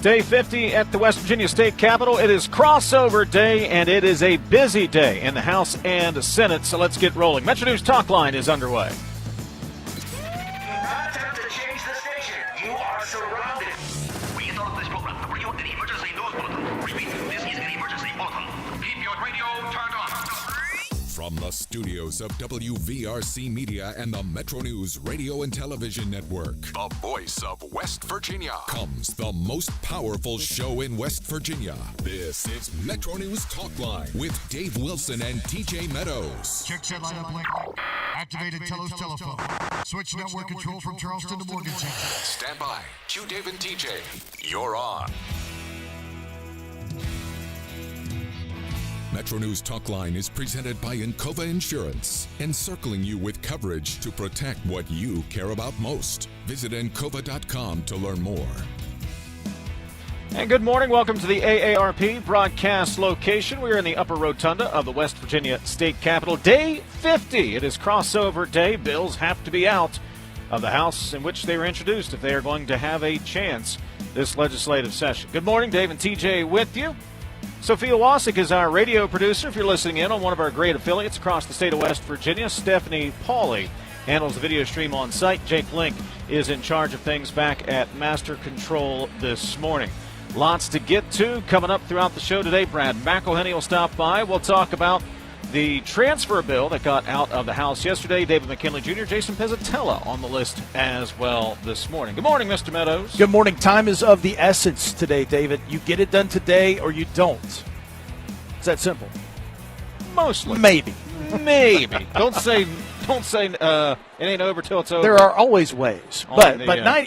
Day 50 at the West Virginia State Capitol. It is crossover day, and it is a busy day in the House and Senate, so let's get rolling. MetroNews Talkline is underway. Not time to change the station. You are surrounded. We interrupt this program to bring you an emergency news bulletin. Repeat, this is an emergency bulletin. Keep your radio turned on. From the studios of WVRC Media and the MetroNews Radio and Television Network, the voice of West Virginia, comes the most powerful show in West Virginia. This is MetroNews Talkline with Dave Wilson and TJ Meadows. Check set line up link. Activated Telos telephone. Switch network control from Charleston to Morgantown. Stand by. Cue Dave and TJ. You're on. MetroNews Talkline is presented by Encova Insurance, encircling you with coverage to protect what you care about most. Visit Encova.com to learn more. And good morning. Welcome to the AARP broadcast location. We are in the upper rotunda of the West Virginia State Capitol. Day 50. It is crossover day. Bills have to be out of the House in which they were introduced if they are going to have a chance this legislative session. Good morning. Dave and TJ with you. Sophia Wasik is our radio producer. If you're listening in on one of our great affiliates across the state of West Virginia, Stephanie Pauley handles the video stream on site. Jake Link is in charge of things back at Master Control this morning. Lots to get to coming up throughout the show today. Brad McElhinny will stop by. We'll talk about the transfer bill that got out of the House yesterday. David McKinley Jr., Jason Pizatella on the list as well this morning. Good morning, Mr. Meadows. Good morning. Time is of the essence today, David. You get it done today or you don't. It's that simple. Mostly. Maybe. Don't say it ain't over till it's over. There are always ways. But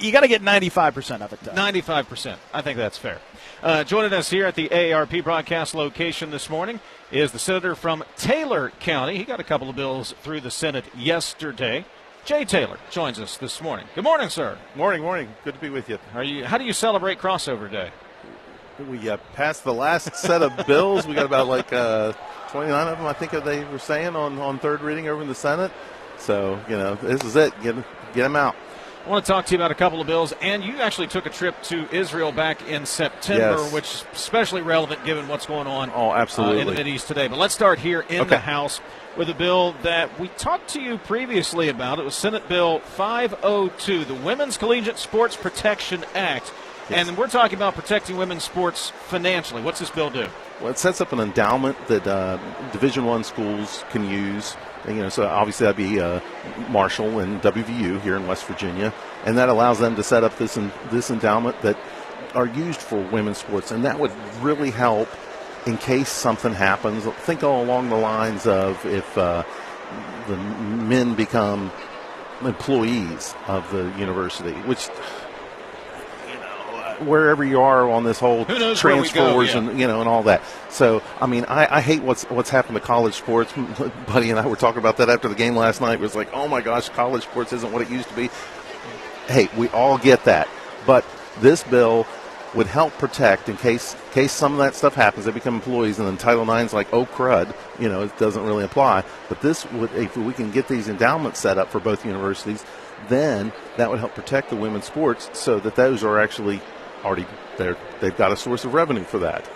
you got to get 95% of it done. 95%. I think that's fair. Joining us here at the AARP broadcast location this morning is the senator from Taylor County. He got a couple of bills through the Senate yesterday. Jay Taylor joins us this morning. Good morning, sir. Morning. Good to be with you. How do you celebrate crossover day? We passed the last set of bills. We got about 29 of them, I think they were saying, on third reading over in the Senate. So, this is it. Get them out. I want to talk to you about a couple of bills, and you actually took a trip to Israel back in September, yes, which is especially relevant given what's going on absolutely. In the Mideast today. But let's start here in the House with a bill that we talked to you previously about. It was Senate Bill 502, the Women's Collegiate Sports Protection Act. Yes. And we're talking about protecting women's sports financially. What's this bill do? Well, it sets up an endowment that Division I schools can use. So obviously that'd be Marshall and WVU here in West Virginia, and that allows them to set up this endowment that are used for women's sports, and that would really help in case something happens. Think all along the lines of if the men become employees of the university, which wherever you are on this whole transfers and and all that. So I hate what's happened to college sports. Buddy and I were talking about that after the game last night. It was like, oh my gosh, college sports isn't what it used to be. Hey, we all get that, but this bill would help protect in case some of that stuff happens. They become employees, and then Title IX's like, oh crud, it doesn't really apply. But this would, if we can get these endowments set up for both universities, then that would help protect the women's sports so that those are actually already there. They've got a source of revenue for that.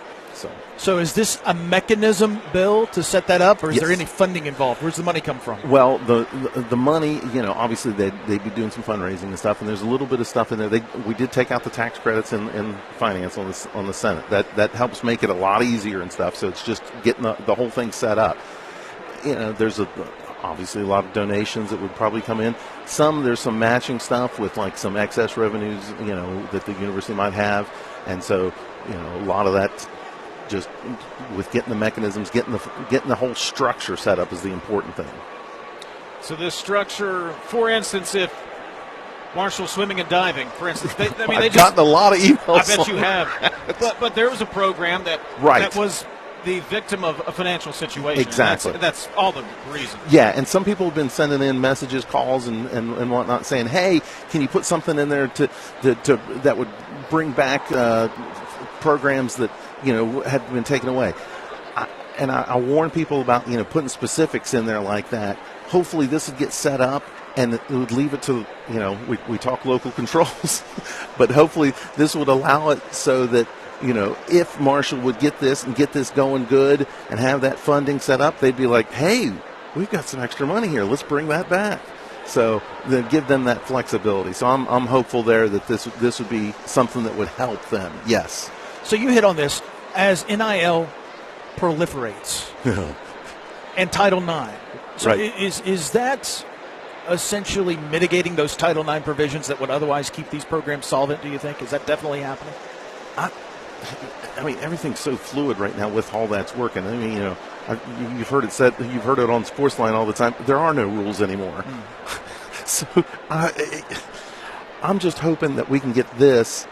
So is this a mechanism bill to set that up, or is yes, there any funding involved? Where's the money come from? Well, the money, obviously they'd be doing some fundraising and stuff, and there's a little bit of stuff in there. We did take out the tax credits in finance on the Senate. That helps make it a lot easier and stuff. So it's just getting the whole thing set up. There's obviously a lot of donations that would probably come in. There's some matching stuff with like some excess revenues, that the university might have, and so a lot of that. Just with getting the mechanisms, getting the whole structure set up is the important thing. So this structure, for instance, if Marshall Swimming and Diving, for instance, I've gotten a lot of emails. I bet you have. But there was a program that was the victim of a financial situation. Exactly. That's all the reason. Yeah, and some people have been sending in messages, calls, and whatnot, saying, "Hey, can you put something in there to that would bring back programs that." Had been taken away. I warn people about, putting specifics in there like that. Hopefully this would get set up and it would leave it to, we talk local controls, but hopefully this would allow it so that, if Marshall would get this and get this going good and have that funding set up, they'd be like, hey, we've got some extra money here. Let's bring that back. So then give them that flexibility. So I'm hopeful there that this would be something that would help them. Yes. So you hit on this as NIL proliferates and Title IX. So right. Is that essentially mitigating those Title IX provisions that would otherwise keep these programs solvent, do you think? Is that definitely happening? I mean, everything's so fluid right now with all that's working. I mean, you've heard it said, you've heard it on Sportsline all the time. There are no rules anymore. So I'm just hoping that we can get this.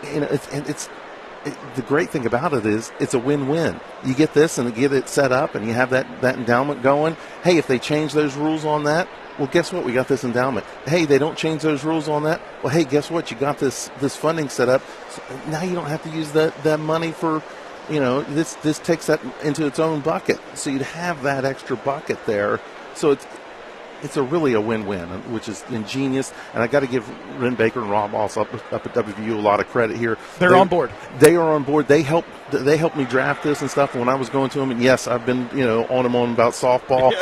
The great thing about it is it's a win-win. You get this and get it set up, and you have that endowment going. Hey, if they change those rules on that, well, guess what? We got this endowment. Hey, they don't change those rules on that. Well, hey, guess what? You got this funding set up. So now you don't have to use that money for, this takes that into its own bucket. So you'd have that extra bucket there. So it's really a win-win, which is ingenious. And I got to give Ren Baker and Rob Boss up at WVU a lot of credit here. They're on board. They are on board. They helped me draft this and stuff when I was going to them. And yes, I've been on them on about softball.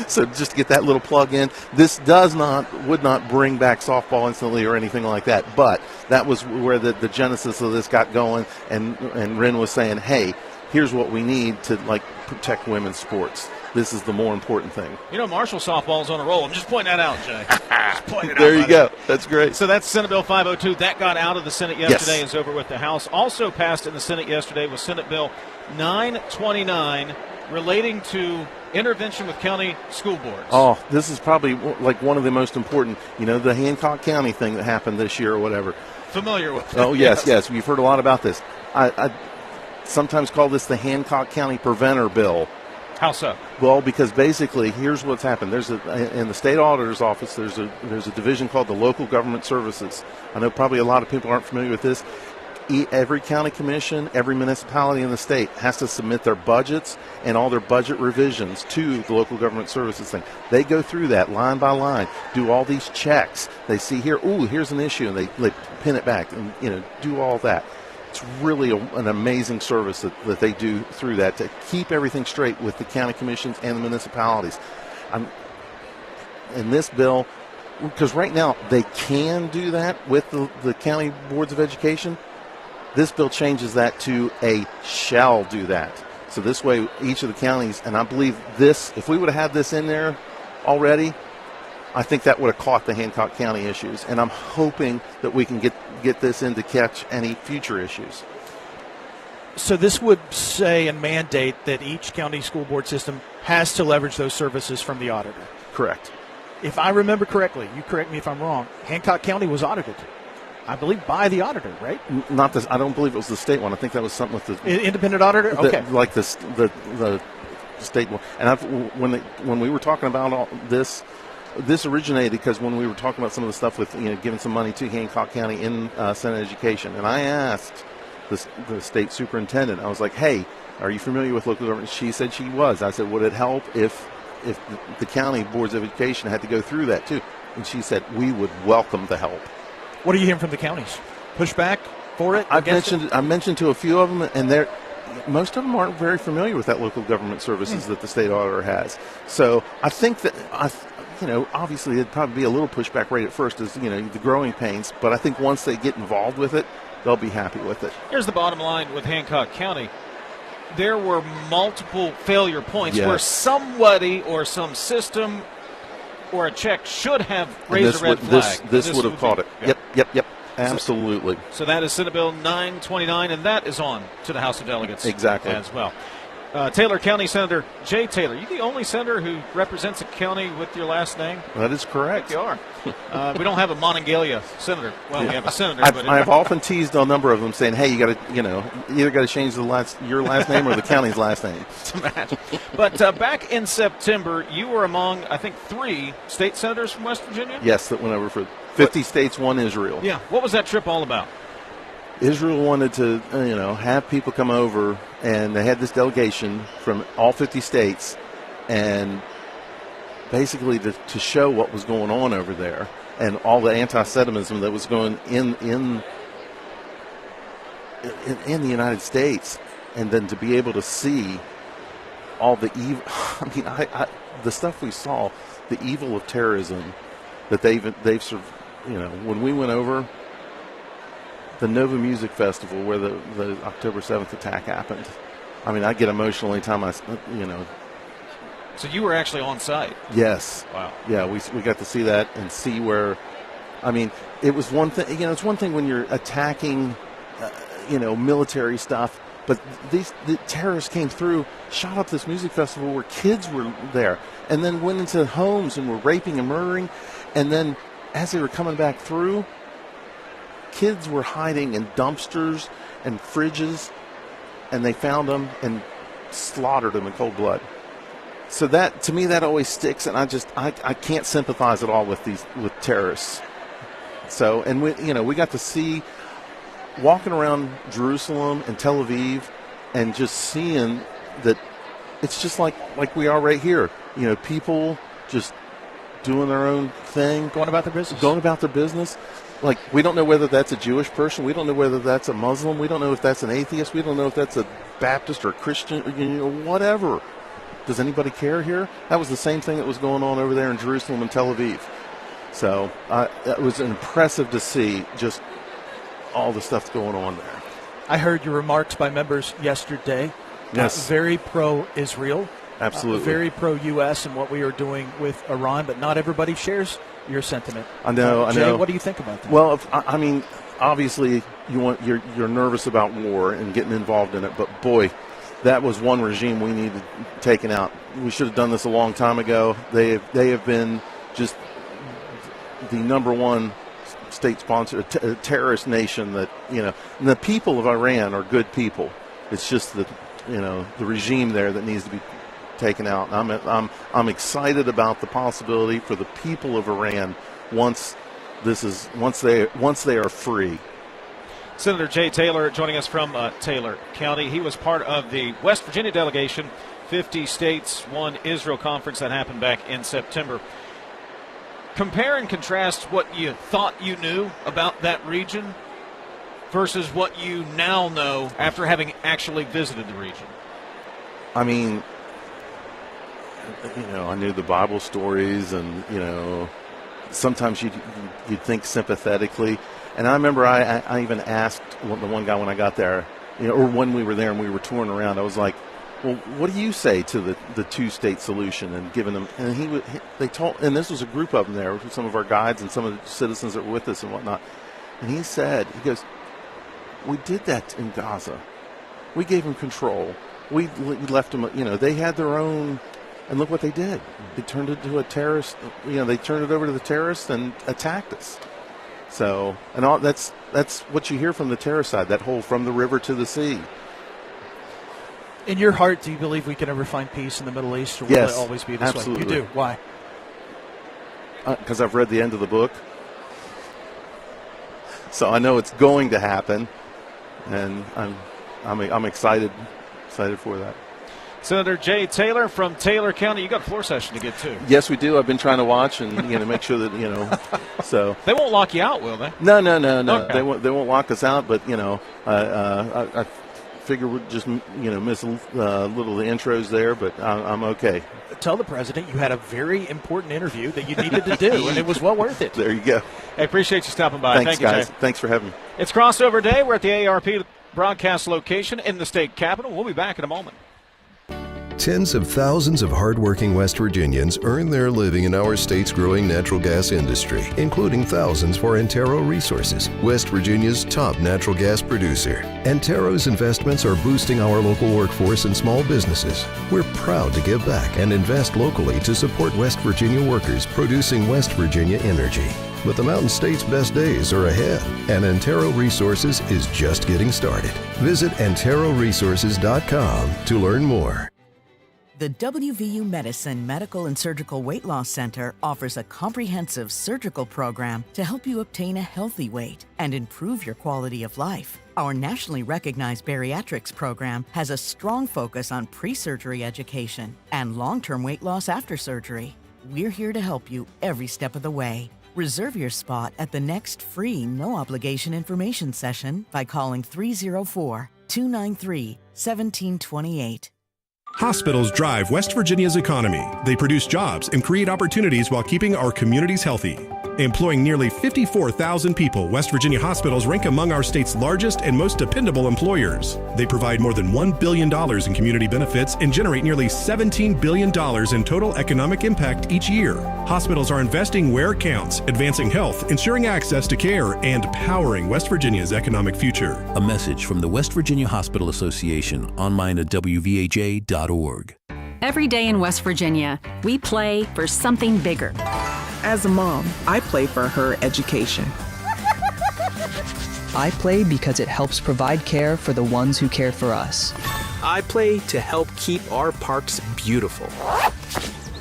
So just to get that little plug in, this would not bring back softball instantly or anything like that. But that was where the genesis of this got going. And Ren was saying, hey, here's what we need to protect women's sports. This is the more important thing. Marshall softball's on a roll. I'm just pointing that out, Jay. Just pointing it there out, you go. That's great. So that's Senate Bill 502. That got out of the Senate yesterday. Yes. Is over with the House. Also passed in the Senate yesterday was Senate Bill 929 relating to intervention with county school boards. Oh, this is probably one of the most important, the Hancock County thing that happened this year or whatever. Familiar with it. Oh, yes. We've heard a lot about this. I sometimes call this the Hancock County Preventer Bill. How so? Well, because basically, here's what's happened. In the state auditor's office, there's a division called the Local Government Services. I know probably a lot of people aren't familiar with this. Every county commission, every municipality in the state has to submit their budgets and all their budget revisions to the Local Government Services thing. They go through that line by line, do all these checks. They see here, here's an issue, and they pin it back and do all that. It's really an amazing service that they do through that to keep everything straight with the county commissions and the municipalities. In this bill, because right now they can do that with the county boards of education, this bill changes that to a shall do that. So this way, each of the counties, and I believe this, if we would have had this in there already, I think that would have caught the Hancock County issues, and I'm hoping that we can get this in to catch any future issues. So this would say and mandate that each county school board system has to leverage those services from the auditor. Correct. If I remember correctly, you correct me if I'm wrong, Hancock County was audited, I believe, by the auditor, right? Not this. I don't believe it was the state one. I think that was something with the independent auditor. Okay, like the state one. And when we were talking about all this. This originated because when we were talking about some of the stuff with giving some money to Hancock County in Senate Education, and I asked the state superintendent, I was like, "Hey, are you familiar with local government?" She said she was. I said, "Would it help if the county boards of education had to go through that too?" And she said, "We would welcome the help." What are you hearing from the counties? Pushback for it? I mentioned to a few of them, and most of them aren't very familiar with that local government services that the state auditor has. So I think that obviously it'd probably be a little pushback right at first as, the growing pains. But I think once they get involved with it, they'll be happy with it. Here's the bottom line with Hancock County. There were multiple failure points where somebody or some system or a check should have raised a red flag. This would have caught it. Yep. Absolutely. So that is Senate Bill 929, and that is on to the House of Delegates exactly as well. Taylor County Senator Jay Taylor, you the only senator who represents a county with your last name? That is correct. You are. We don't have a Monongalia senator. Well, we have a senator. I've often teased a number of them saying, "Hey, you got to, either got to change your last name or the county's last name." To match. But back in September, you were among, I think, 3 state senators from West Virginia. Yes, that went over for 50 states, 1 Israel. Yeah. What was that trip all about? Israel wanted to, have people come over, and they had this delegation from all 50 states, and basically to show what was going on over there and all the anti-Semitism that was going in the United States, and then to be able to see all the evil. I mean, the stuff we saw, the evil of terrorism that they've sort of, when we went over the Nova Music Festival where the October 7th attack happened. I mean, I get emotional anytime So you were actually on site? Yes. Wow. Yeah, we got to see that and see where, I mean, it was one thing, it's one thing when you're attacking, military stuff, but the terrorists came through, shot up this music festival where kids were there, and then went into homes and were raping and murdering, and then as they were coming back through, kids were hiding in dumpsters and fridges, and they found them and slaughtered them in cold blood. So that, to me, that always sticks, and I can't sympathize at all with terrorists. So, and we got to see, walking around Jerusalem and Tel Aviv, and just seeing that it's just like we are right here. People just doing their own thing, going about their business. Like, we don't know whether that's a Jewish person. We don't know whether that's a Muslim. We don't know if that's an atheist. We don't know if that's a Baptist or a Christian, whatever. Does anybody care here? That was the same thing that was going on over there in Jerusalem and Tel Aviv. So it was impressive to see just all the stuff going on there. I heard your remarks by members yesterday. Yes. Very pro-Israel. Absolutely. Very pro-U.S. and what we are doing with Iran, but not everybody shares your sentiment. I know. Jay, what do you think about that? Well, I mean, obviously you're nervous about war and getting involved in it, but boy, that was one regime we needed taken out. We should have done this a long time ago. They have been just the number one state-sponsored terrorist nation that, and the people of Iran are good people. It's just the regime there that needs to be taken out. I'm excited about the possibility for the people of Iran once they are free. Senator Jay Taylor joining us from Taylor County. He was part of the West Virginia delegation, 50 States, One Israel conference that happened back in September. Compare and contrast what you thought you knew about that region versus what you now know after having actually visited the region. I mean, I knew the Bible stories, and sometimes you'd think sympathetically. And I remember I even asked the one guy when I got there, or when we were there and we were touring around, I was like, well, what do you say to the two-state solution? And giving them, and and this was a group of them there, with some of our guides and some of the citizens that were with us and whatnot. And he goes, we did that in Gaza. We gave them control. We left them, they had their own, and look what they did. They turned it to a terrorist, they turned it over to the terrorists and attacked us. So, and all that's what you hear from the terror side, that whole from the river to the sea. In your heart, do you believe we can ever find peace in the Middle East, or will Yes, it always be this absolutely. way? You do. Why? Because I've read the end of the book. So I know it's going to happen, and I'm excited for that. Senator Jay Taylor from Taylor County. You got a floor session to get to. Yes, we do. I've been trying to watch and make sure that So they won't lock you out, will they? No. Okay. They won't lock us out. But I figure we'll just miss a little of the intros there. But I'm okay. Tell the president you had a very important interview that you needed to do, and it was well worth it. There you go. I appreciate you stopping by. Thanks, Thank you, guys. Jay. Thanks for having me. It's crossover day. We're at the AARP broadcast location in the state capitol. We'll be back in a moment. Tens of thousands of hardworking West Virginians earn their living in our state's growing natural gas industry, including thousands for Antero Resources, West Virginia's top natural gas producer. Antero's investments are boosting our local workforce and small businesses. We're proud to give back and invest locally to support West Virginia workers producing West Virginia energy. But the Mountain State's best days are ahead, and Antero Resources is just getting started. Visit AnteroResources.com to learn more. The WVU Medicine Medical and Surgical Weight Loss Center offers a comprehensive surgical program to help you obtain a healthy weight and improve your quality of life. Our nationally recognized bariatrics program has a strong focus on pre-surgery education and long-term weight loss after surgery. We're here to help you every step of the way. Reserve your spot at the next free no-obligation information session by calling 304-293-1728. Hospitals drive West Virginia's economy. They produce jobs and create opportunities while keeping our communities healthy. Employing nearly 54,000 people, West Virginia hospitals rank among our state's largest and most dependable employers. They provide more than $1 billion in community benefits and generate nearly $17 billion in total economic impact each year. Hospitals are investing where it counts, advancing health, ensuring access to care, and powering West Virginia's economic future. A message from the West Virginia Hospital Association, online at wvha.org. Every day in West Virginia, we play for something bigger. As a mom, I play for her education. I play because it helps provide care for the ones who care for us. I play to help keep our parks beautiful.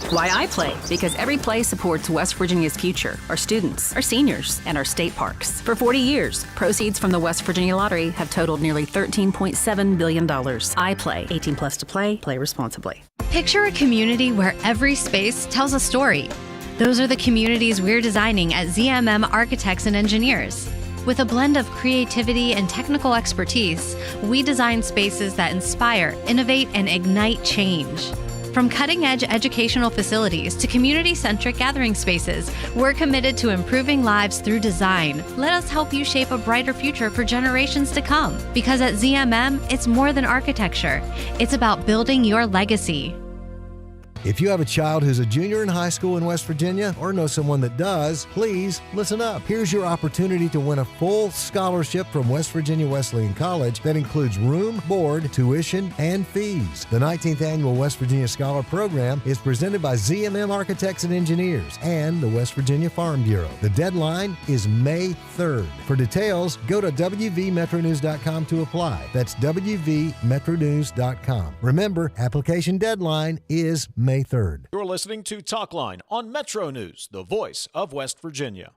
Why I play? Because every play supports West Virginia's future, our students, our seniors, and our state parks. For 40 years, proceeds from the West Virginia Lottery have totaled nearly $13.7 billion. I play. 18 plus to play. Play responsibly. Picture a community where every space tells a story. Those are the communities we're designing at ZMM Architects and Engineers. With a blend of creativity and technical expertise, we design spaces that inspire, innovate, and ignite change. From cutting-edge educational facilities to community-centric gathering spaces, we're committed to improving lives through design. Let us help you shape a brighter future for generations to come. Because at ZMM, it's more than architecture. It's about building your legacy. If you have a child who's a junior in high school in West Virginia or know someone that does, please listen up. Here's your opportunity to win a full scholarship from West Virginia Wesleyan College that includes room, board, tuition, and fees. The 19th Annual West Virginia Scholar Program is presented by ZMM Architects and Engineers and the West Virginia Farm Bureau. The deadline is May 3rd. For details, go to wvmetronews.com to apply. That's wvmetronews.com. Remember, application deadline is May 3rd. You're listening to Talkline on Metro News, the voice of West Virginia.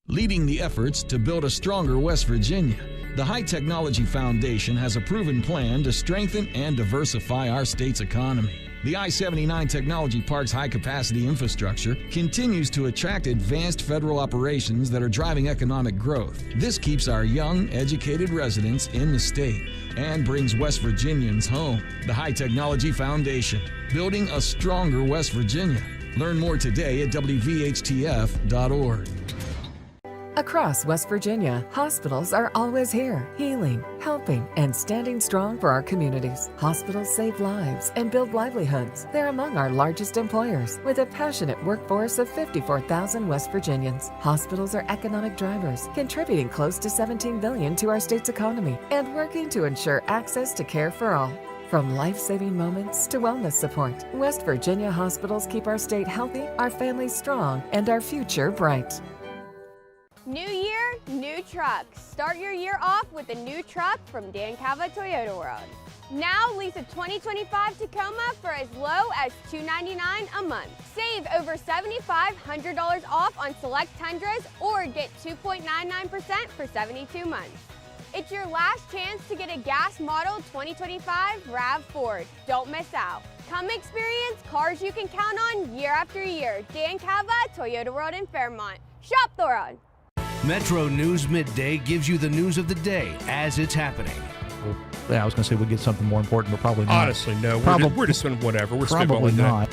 Leading the efforts to build a stronger West Virginia, the High Technology Foundation has a proven plan to strengthen and diversify our state's economy. The I-79 Technology Park's high-capacity infrastructure continues to attract advanced federal operations that are driving economic growth. This keeps our young, educated residents in the state and brings West Virginians home. The High Technology Foundation, building a stronger West Virginia. Learn more today at wvhtf.org. Across West Virginia, hospitals are always here, healing, helping, and standing strong for our communities. Hospitals save lives and build livelihoods. They're among our largest employers, with a passionate workforce of 54,000 West Virginians. Hospitals are economic drivers, contributing close to $17 billion to our state's economy and working to ensure access to care for all. From life-saving moments to wellness support, West Virginia hospitals keep our state healthy, our families strong, and our future bright. New year, new trucks. Start your year off with a new truck from Dan Calva Toyota World. Now lease a 2025 Tacoma for as low as $299 a month. Save over $7,500 off on select Tundras or get 2.99% for 72 months. It's your last chance to get a gas model 2025 RAV4. Don't miss out. Come experience cars you can count on year after year. Dan Calva, Toyota World in Fairmont. Shop the road. Metro News Midday gives you the news of the day as it's happening. Yeah, I was going to say we'd get something more important, but probably not. Honestly, no. We're just doing whatever. We're probably spitballing not.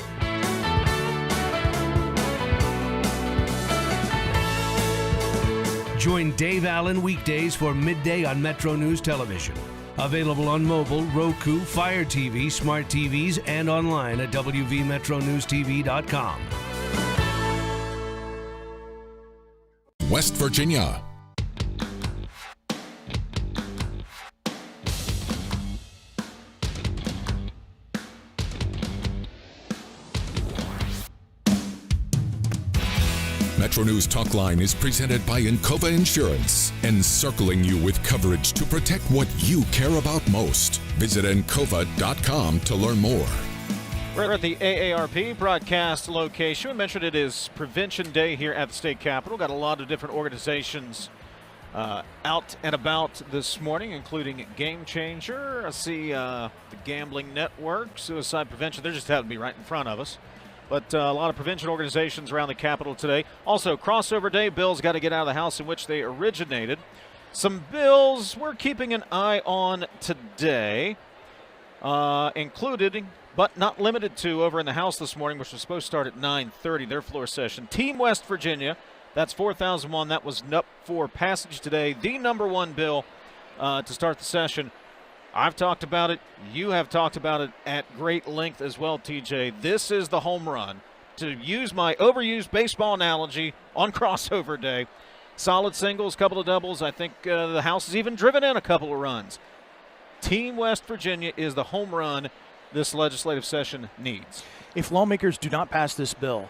Join Dave Allen weekdays for Midday on Metro News Television. Available on mobile, Roku, Fire TV, smart TVs, and online at wvmetronewstv.com. West Virginia. MetroNews Talkline is presented by Encova Insurance, encircling you with coverage to protect what you care about most. Visit Encova.com to learn more. We're at the AARP broadcast location. We mentioned it is Prevention Day here at the state capitol. Got a lot of different organizations out and about this morning, including Game Changer. I see the Gambling Network, Suicide Prevention. They're just having to be right in front of us. but a lot of prevention organizations around the Capitol today. Also, crossover day, bills got to get out of the House in which they originated. Some bills we're keeping an eye on today, included but not limited to over in the House this morning, which was supposed to start at 9:30, their floor session. Team West Virginia, that's 4001. That was up for passage today. The number one bill to start the session. I've talked about it. You have talked about it at great length as well, TJ. This is the home run, to use my overused baseball analogy, on crossover day. Solid singles, couple of doubles. I think the House has even driven in a couple of runs. Team West Virginia is the home run this legislative session needs. If lawmakers do not pass this bill,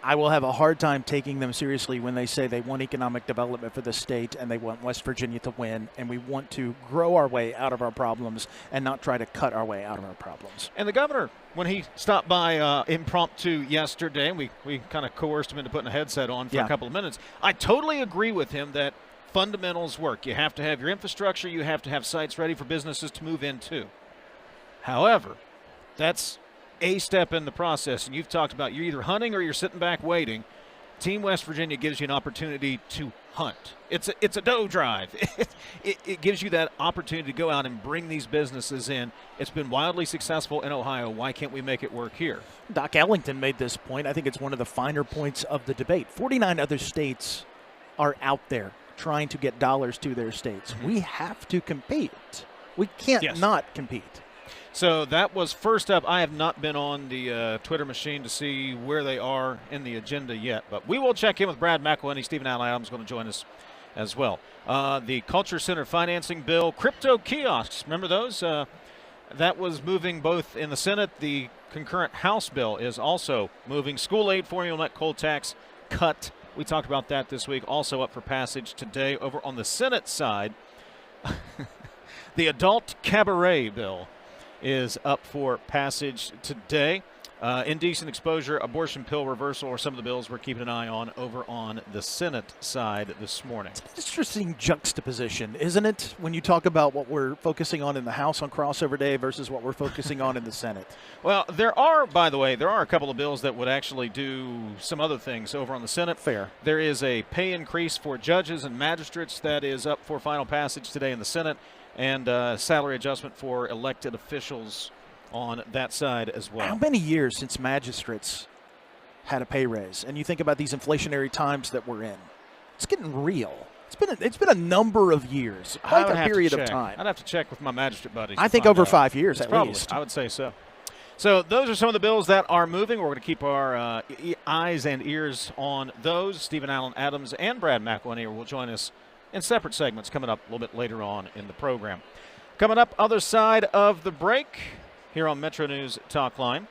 I will have a hard time taking them seriously when they say they want economic development for the state and they want West Virginia to win, and we want to grow our way out of our problems and not try to cut our way out of our problems. And the governor, when he stopped by impromptu yesterday, we kind of coerced him into putting a headset on for a couple of minutes. I totally agree with him that fundamentals work. You have to have your infrastructure. You have to have sites ready for businesses to move into. However, that's a step in the process, and you've talked about you're either hunting or you're sitting back waiting. Team West Virginia gives you an opportunity to hunt. It's a dough drive. It gives you that opportunity to go out and bring these businesses in. It's been wildly successful in Ohio. Why can't we make it work here? Doc Ellington made this point. I think it's one of the finer points of the debate. 49 other states are out there trying to get dollars to their states. We have to compete. We can't not compete. So that was first up. I have not been on the Twitter machine to see where they are in the agenda yet, but we will check in with Brad McElhinny. Stephen Allen Adams is going to join us as well. The Culture Center financing bill, crypto kiosks, remember those? That was moving both in the Senate. The concurrent House bill is also moving. School aid formula net coal tax cut. We talked about that this week, also up for passage today. Over on the Senate side, the adult cabaret bill is up for passage today. Indecent exposure, abortion pill reversal are some of the bills we're keeping an eye on over on the Senate side this morning. It's interesting juxtaposition, isn't it, when you talk about what we're focusing on in the House on crossover day versus what we're focusing on in the Senate? Well, by the way, there are a couple of bills that would actually do some other things over on the Senate. Fair. There is a pay increase for judges and magistrates that is up for final passage today in the Senate, and salary adjustment for elected officials on that side as well. How many years since magistrates had a pay raise? And you think about these inflationary times that we're in. It's getting real. It's been a number of years, quite a period of time. I'd have to check with my magistrate buddies. I think over 5 years at least. I would say so. So those are some of the bills that are moving. We're going to keep our eyes and ears on those. Stephen Allen Adams and Brad McElhinny will join us in separate segments coming up a little bit later on in the program. Coming up, other side of the break here on Metro News Talkline,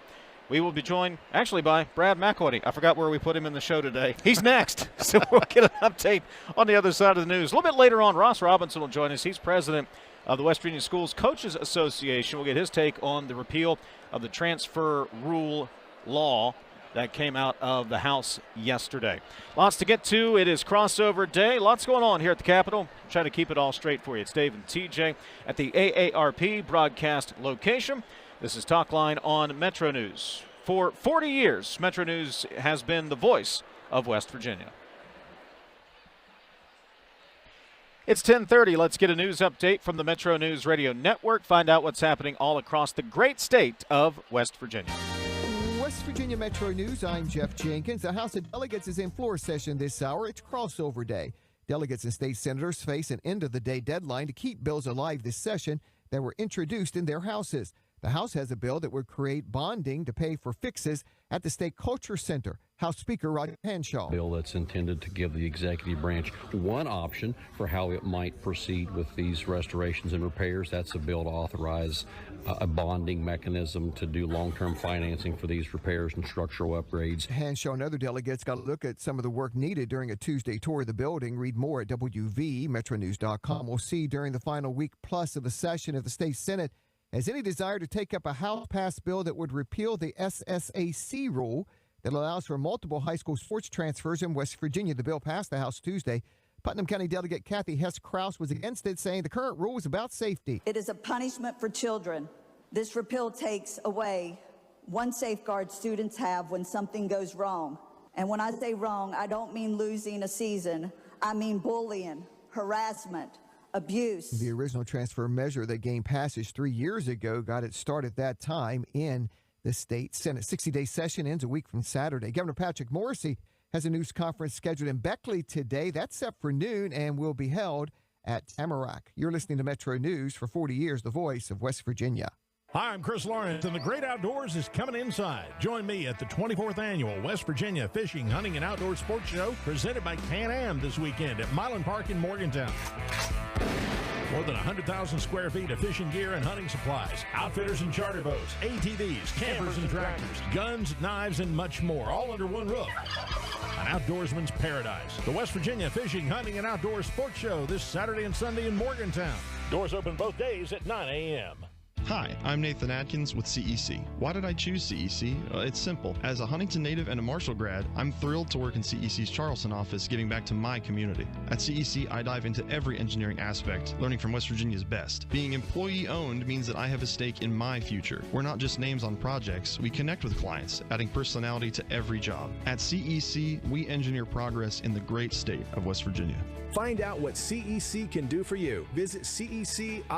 we will be joined actually by Brad McElhinny. I forgot where we put him in the show today. He's next, so we'll get an update on the other side of the news. A little bit later on, Ross Robinson will join us. He's president of the West Virginia Schools Coaches Association. We'll get his take on the repeal of the transfer rule law that came out of the House yesterday. Lots to get to. It is crossover day. Lots going on here at the Capitol. Try to keep it all straight for you. It's Dave and TJ at the AARP broadcast location. This is Talkline on Metro News. For 40 years, Metro News has been the voice of West Virginia. It's 10:30. Let's get a news update from the Metro News Radio Network. Find out what's happening all across the great state of West Virginia. West Virginia Metro News, I'm Jeff Jenkins. The House of Delegates is in floor session this hour. It's crossover day. Delegates and state senators face an end-of-the-day deadline to keep bills alive this session that were introduced in their houses. The House has a bill that would create bonding to pay for fixes at the State Culture Center. House Speaker Roger Hanshaw. Bill that's intended to give the executive branch one option for how it might proceed with these restorations and repairs. That's a bill to authorize a bonding mechanism to do long-term financing for these repairs and structural upgrades. Hanshaw and other delegates got a look at some of the work needed during a Tuesday tour of the building. Read more at WVMetroNews.com. We'll see during the final week plus of the session if the state Senate has any desire to take up a House-passed bill that would repeal the SSAC rule that allows for multiple high school sports transfers in West Virginia. The bill passed the House Tuesday. Putnam County Delegate Kathy Hess-Krause was against it, saying the current rule is about safety. It is a punishment for children. This repeal takes away one safeguard students have when something goes wrong. And when I say wrong, I don't mean losing a season. I mean bullying, harassment, abuse. The original transfer measure that gained passage 3 years ago got its start at that time in the state Senate. 60-day session ends a week from Saturday. Governor Patrick Morrisey has a news conference scheduled in Beckley today. That's set for noon and will be held at Tamarack. You're listening to Metro News for 40 years, the voice of West Virginia. Hi, I'm Chris Lawrence, and the great outdoors is coming inside. Join me at the 24th Annual West Virginia Fishing, Hunting, and Outdoor Sports Show presented by Can-Am this weekend at Milan Park in Morgantown. More than 100,000 square feet of fishing gear and hunting supplies, outfitters and charter boats, ATVs, campers and tractors, guns, knives, and much more, all under one roof. An outdoorsman's paradise. The West Virginia Fishing, Hunting, and Outdoor Sports Show this Saturday and Sunday in Morgantown. Doors open both days at 9 a.m. Hi, I'm Nathan Atkins with CEC. Why did I choose CEC? It's simple. As a Huntington native and a Marshall grad, I'm thrilled to work in CEC's Charleston office, giving back to my community. At CEC, I dive into every engineering aspect, learning from West Virginia's best. Being employee-owned means that I have a stake in my future. We're not just names on projects, we connect with clients, adding personality to every job. At CEC, we engineer progress in the great state of West Virginia. Find out what CEC can do for you. Visit cecinc.com.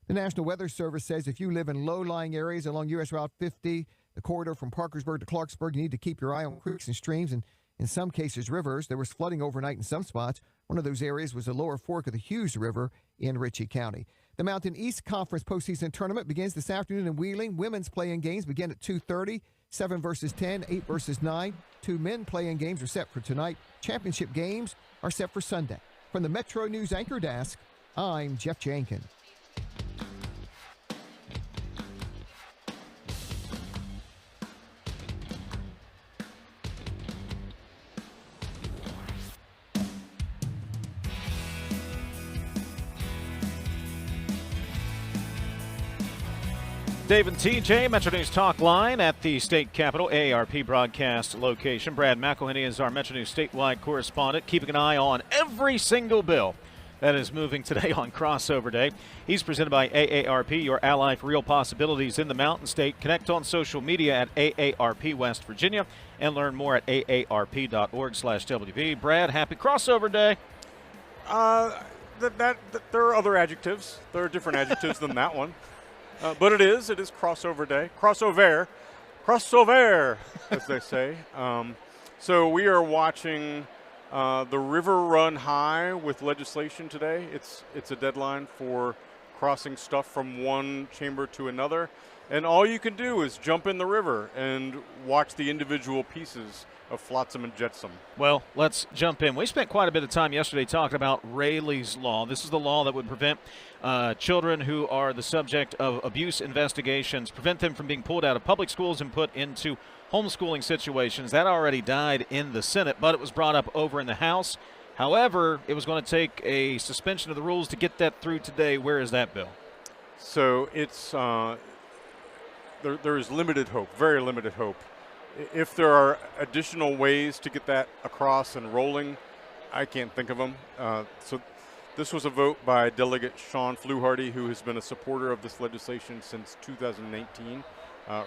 The National Weather Service says if you live in low-lying areas along U.S. Route 50, the corridor from Parkersburg to Clarksburg, you need to keep your eye on creeks and streams and, in some cases, rivers. There was flooding overnight in some spots. One of those areas was the lower fork of the Hughes River in Ritchie County. The Mountain East Conference postseason tournament begins this afternoon in Wheeling. Women's play-in games begin at 2:30, 7 versus 10, 8 versus 9. 2 men play-in games are set for tonight. Championship games are set for Sunday. From the Metro News Anchor Desk, I'm Jeff Jenkins. Dave and TJ, MetroNews Talkline at the state capitol, AARP broadcast location. Brad McElhinny is our MetroNews statewide correspondent, keeping an eye on every single bill that is moving today on Crossover Day. He's presented by AARP, your ally for real possibilities in the Mountain State. Connect on social media at AARP West Virginia and learn more at aarp.org/WV. Brad, happy Crossover Day. There are other adjectives. There are different adjectives than that one. But it is Crossover Day. Crossover, as they say. So we are watching the river run high with legislation today. It's a deadline for crossing stuff from one chamber to another. And all you can do is jump in the river and watch the individual pieces of flotsam and jetsam. Well, let's jump in. We spent quite a bit of time yesterday talking about Rayleigh's Law. This is the law that would prevent children who are the subject of abuse investigations, prevent them from being pulled out of public schools and put into homeschooling situations. That already died in the Senate, but it was brought up over in the House. However, it was going to take a suspension of the rules to get that through today. Where is that bill? So it's there is limited hope, very limited hope. If there are additional ways to get that across and rolling, I can't think of them. So this was a vote by Delegate Sean Fluharty, who has been a supporter of this legislation since 2018.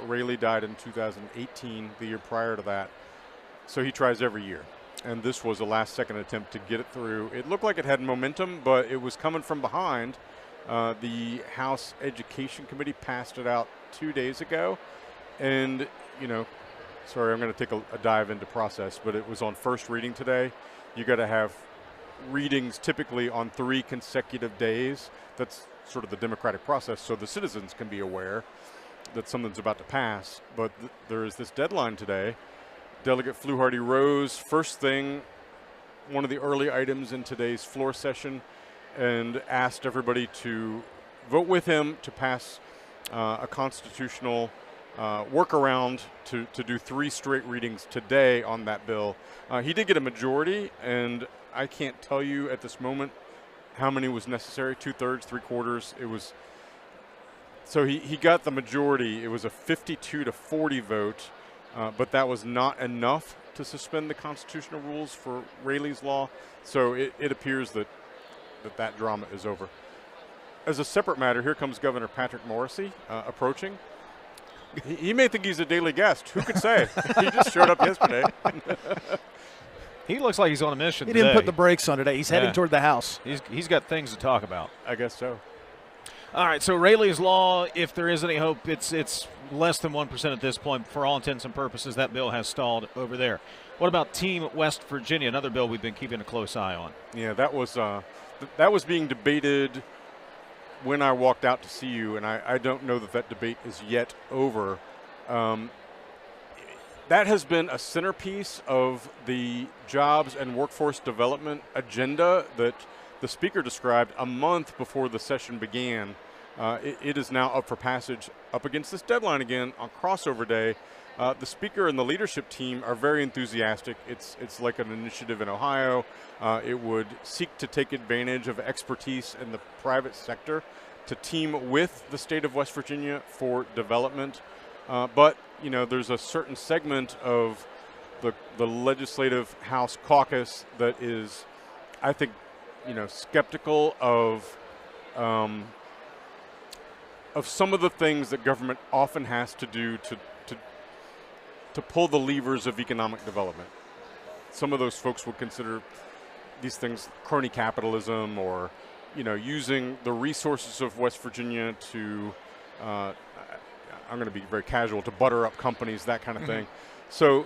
Rayleigh died in 2018, the year prior to that. So he tries every year. And this was a last-second attempt to get it through. It looked like it had momentum, but it was coming from behind. The House Education Committee passed it out 2 days ago. And, you know, sorry, I'm going to take a dive into process, but it was on first reading today. You got to have readings typically on 3 consecutive days. That's sort of the democratic process, so the citizens can be aware that something's about to pass. But there is this deadline today. Delegate Fluharty rose first thing, one of the early items in today's floor session, and asked everybody to vote with him to pass a constitutional workaround to do 3 straight readings today on that bill. He did get a majority, and I can't tell you at this moment how many was necessary, 2/3, 3/4. It was, so he got the majority. It was a 52-40 vote, but that was not enough to suspend the constitutional rules for Rayleigh's Law. So it appears that drama is over. As a separate matter, here comes Governor Patrick Morrisey approaching. He may think he's a daily guest. Who could say? He just showed up yesterday. He looks like he's on a mission He today. didn't put the brakes on today. He's heading toward the house. He's got things to talk about. I guess so. All right, so Rayleigh's Law, if there is any hope, it's less than 1% at this point. For all intents and purposes, that bill has stalled over there. What about Team West Virginia, another bill we've been keeping a close eye on? Yeah, that was being debated when I walked out to see you, and I don't know that debate is yet over. That has been a centerpiece of the jobs and workforce development agenda that the Speaker described a month before the session began. It is now up for passage, up against this deadline again on crossover day. The Speaker and the leadership team are very enthusiastic. It's like an initiative in Ohio. It would seek to take advantage of expertise in the private sector to team with the state of West Virginia for development. But, you know, there's a certain segment of the Legislative House caucus that is, I think, you know, skeptical of some of the things that government often has to do to pull the levers of economic development. Some of those folks would consider these things crony capitalism, or, you know, using the resources of West Virginia to, I'm going to be very casual, to butter up companies, that kind of thing. So,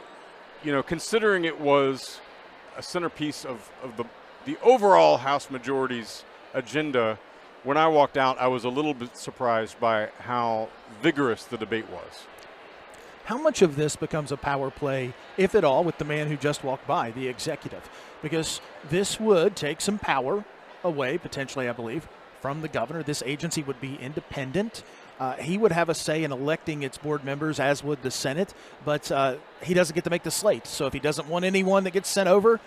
you know, considering it was a centerpiece of the overall House majority's agenda, when I walked out, I was a little bit surprised by how vigorous the debate was. How much of this becomes a power play, if at all, with the man who just walked by, the executive? Because this would take some power away, potentially, I believe, from the governor. This agency would be independent. He would have a say in electing its board members, as would the Senate, but he doesn't get to make the slate. So if he doesn't want anyone that gets sent over,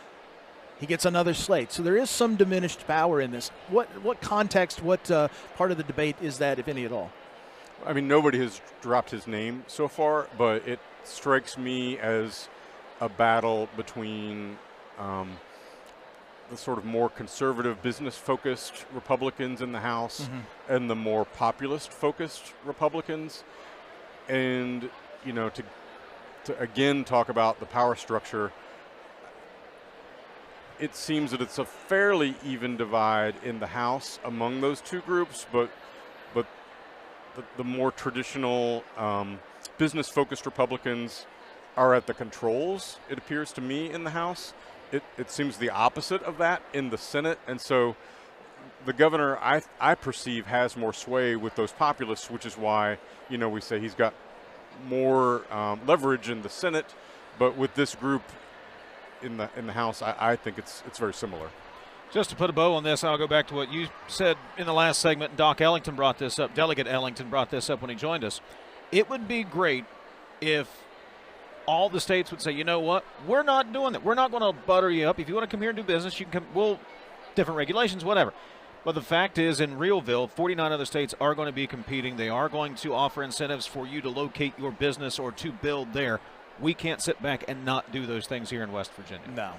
he gets another slate. So there is some diminished power in this. What context, what part of the debate is that, if any at all? I mean, nobody has dropped his name so far, but it strikes me as a battle between the sort of more conservative, business-focused Republicans in the House and the more populist-focused Republicans. And, you know, to again talk about the power structure, it seems that it's a fairly even divide in the House among those two groups, but the more traditional business-focused Republicans are at the controls, it appears to me, in the House. It seems the opposite of that in the Senate. And so the governor, I perceive, has more sway with those populists, which is why, you know, we say he's got more leverage in the Senate. But with this group in the House, I think it's very similar. Just to put a bow on this, I'll go back to what you said in the last segment. Doc Ellington brought this up. Delegate Ellington brought this up when he joined us. It would be great if all the states would say, you know what, we're not doing that. We're not going to butter you up. If you want to come here and do business, you can come. We'll, different regulations, whatever. But the fact is, in Realville, 49 other states are going to be competing. They are going to offer incentives for you to locate your business or to build there. We can't sit back and not do those things here in West Virginia. No.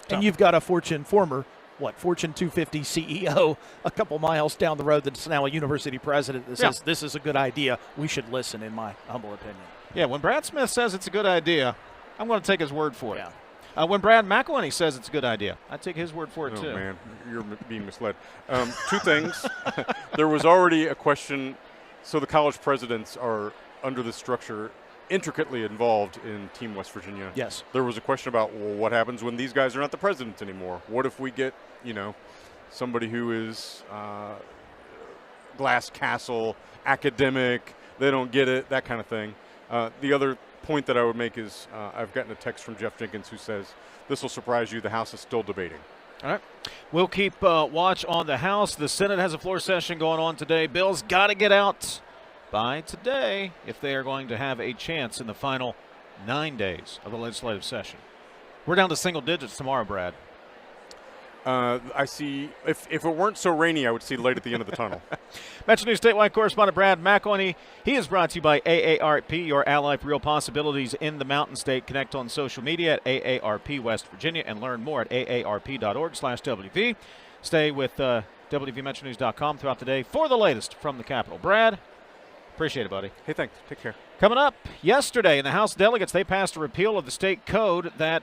And you've got a Fortune 250 CEO a couple miles down the road that's now a university president that says this is a good idea. We should listen, in my humble opinion. Yeah, when Brad Smith says it's a good idea, I'm going to take his word for it. When Brad McElhinny says it's a good idea, I take his word for it too. Oh, man, you're being misled. Two things. There was already a question. So the college presidents are, under this structure, intricately involved in Team West Virginia. Yes. There was a question about, well, what happens when these guys are not the presidents anymore? What if we get, you know, somebody who is glass castle, academic, they don't get it, that kind of thing. The other point that I would make is I've gotten a text from Jeff Jenkins who says, this will surprise you, the House is still debating. All right. We'll keep watch on the House. The Senate has a floor session going on today. Bills got to get out by today if they are going to have a chance in the final 9 days of the legislative session. We're down to single digits tomorrow, Brad. I see, if it weren't so rainy, I would see light at the end of the tunnel. MetroNews statewide correspondent Brad McElhinny. He is brought to you by AARP, your ally for real possibilities in the Mountain State. Connect on social media at AARP West Virginia and learn more at aarp.org/WV. Stay with WVMetroNews.com throughout the day for the latest from the Capitol. Brad, Appreciate it, buddy. Hey, thanks. Take care. Coming up, yesterday in the House delegates, they passed a repeal of the state code that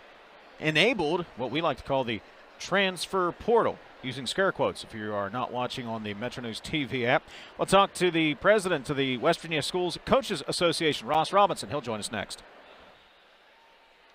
enabled what we like to call the transfer portal, using scare quotes if you are not watching on the MetroNews TV app. We'll talk to the president of the West Virginia Schools Coaches Association, Ross Robinson. He'll join us next.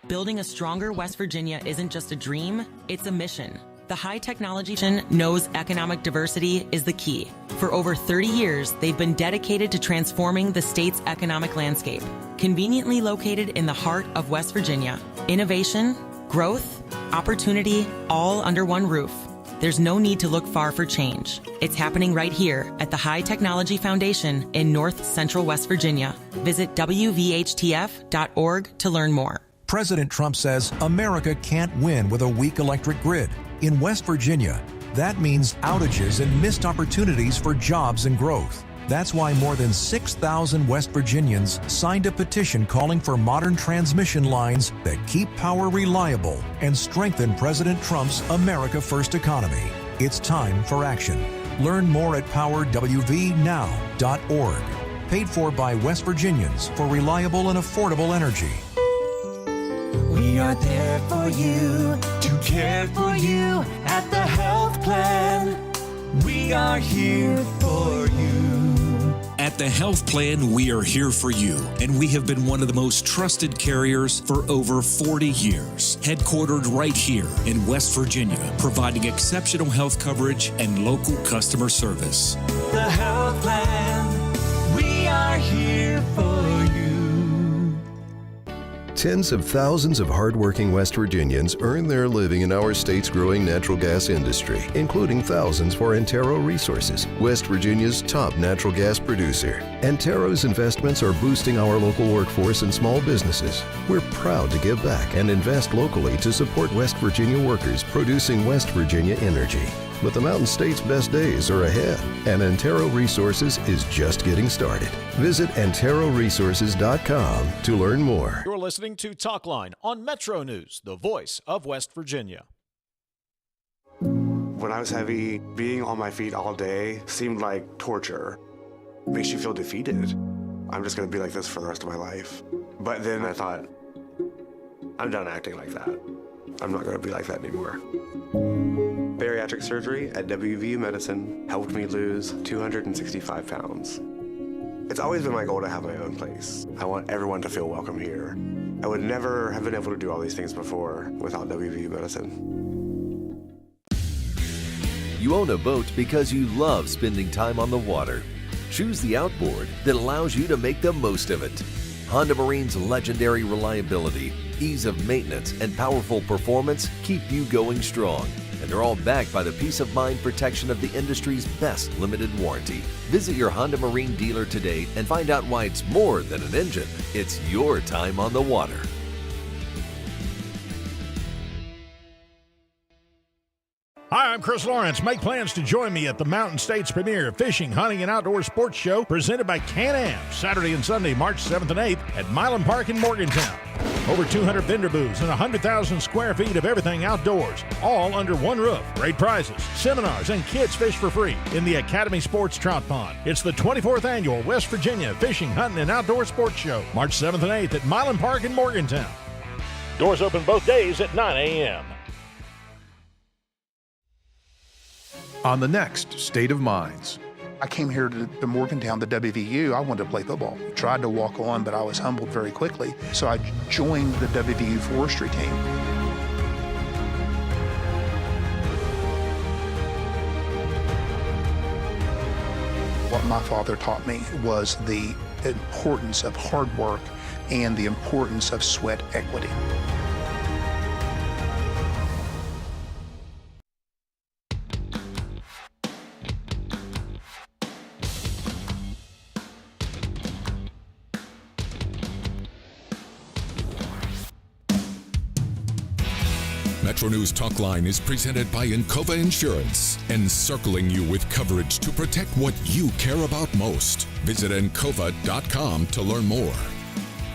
Building a stronger West Virginia isn't just a dream, it's a mission. The High Technology Mission knows economic diversity is the key. For over 30 years, they've been dedicated to transforming the state's economic landscape. Conveniently located in the heart of West Virginia, innovation, growth, opportunity, all under one roof. There's no need to look far for change. It's happening right here at the High Technology Foundation in North Central West Virginia. Visit WVHTF.org to learn more. President Trump says America can't win with a weak electric grid. In West Virginia, that means outages and missed opportunities for jobs and growth. That's why more than 6,000 West Virginians signed a petition calling for modern transmission lines that keep power reliable and strengthen President Trump's America First economy. It's time for action. Learn more at powerwvnow.org. Paid for by West Virginians for reliable and affordable energy. We are there for you, to care for you at the health plan. We are here for you. At the Health Plan, we are here for you, and we have been one of the most trusted carriers for over 40 years. Headquartered right here in West Virginia, providing exceptional health coverage and local customer service. The Health Plan, we are here for you. Tens of thousands of hardworking West Virginians earn their living in our state's growing natural gas industry, including thousands for Antero Resources, West Virginia's top natural gas producer. Antero's investments are boosting our local workforce and small businesses. We're proud to give back and invest locally to support West Virginia workers producing West Virginia energy. But the Mountain State's best days are ahead, and Antero Resources is just getting started. Visit AnteroResources.com to learn more. You're listening to Talkline on Metro News, the voice of West Virginia. When I was heavy, being on my feet all day seemed like torture. Makes you feel defeated. I'm just going to be like this for the rest of my life. But then I thought, I'm done acting like that. I'm not going to be like that anymore. Bariatric surgery at WVU Medicine helped me lose 265 pounds. It's always been my goal to have my own place. I want everyone to feel welcome here. I would never have been able to do all these things before without WVU Medicine. You own a boat because you love spending time on the water. Choose the outboard that allows you to make the most of it. Honda Marine's legendary reliability, ease of maintenance, and powerful performance keep you going strong. And they're all backed by the peace of mind protection of the industry's best limited warranty. Visit your Honda Marine dealer today and find out why it's more than an engine. It's your time on the water. Hi, I'm Chris Lawrence. Make plans to join me at the Mountain State's premier fishing, hunting, and outdoor sports show presented by Can-Am, Saturday and Sunday, March 7th and 8th at Milan Park in Morgantown. Over 200 vendor booths and 100,000 square feet of everything outdoors, all under one roof. Great prizes, seminars, and kids fish for free in the Academy Sports Trout Pond. It's the 24th annual West Virginia Fishing, Hunting, and Outdoor Sports Show, March 7th and 8th at Milan Park in Morgantown. Doors open both days at 9 a.m. On the next State of Minds. I came here to Morgantown, the WVU. I wanted to play football. Tried to walk on, but I was humbled very quickly. So I joined the WVU forestry team. What my father taught me was the importance of hard work and the importance of sweat equity. MetroNews Talkline is presented by Encova Insurance, encircling you with coverage to protect what you care about most. Visit Encova.com to learn more.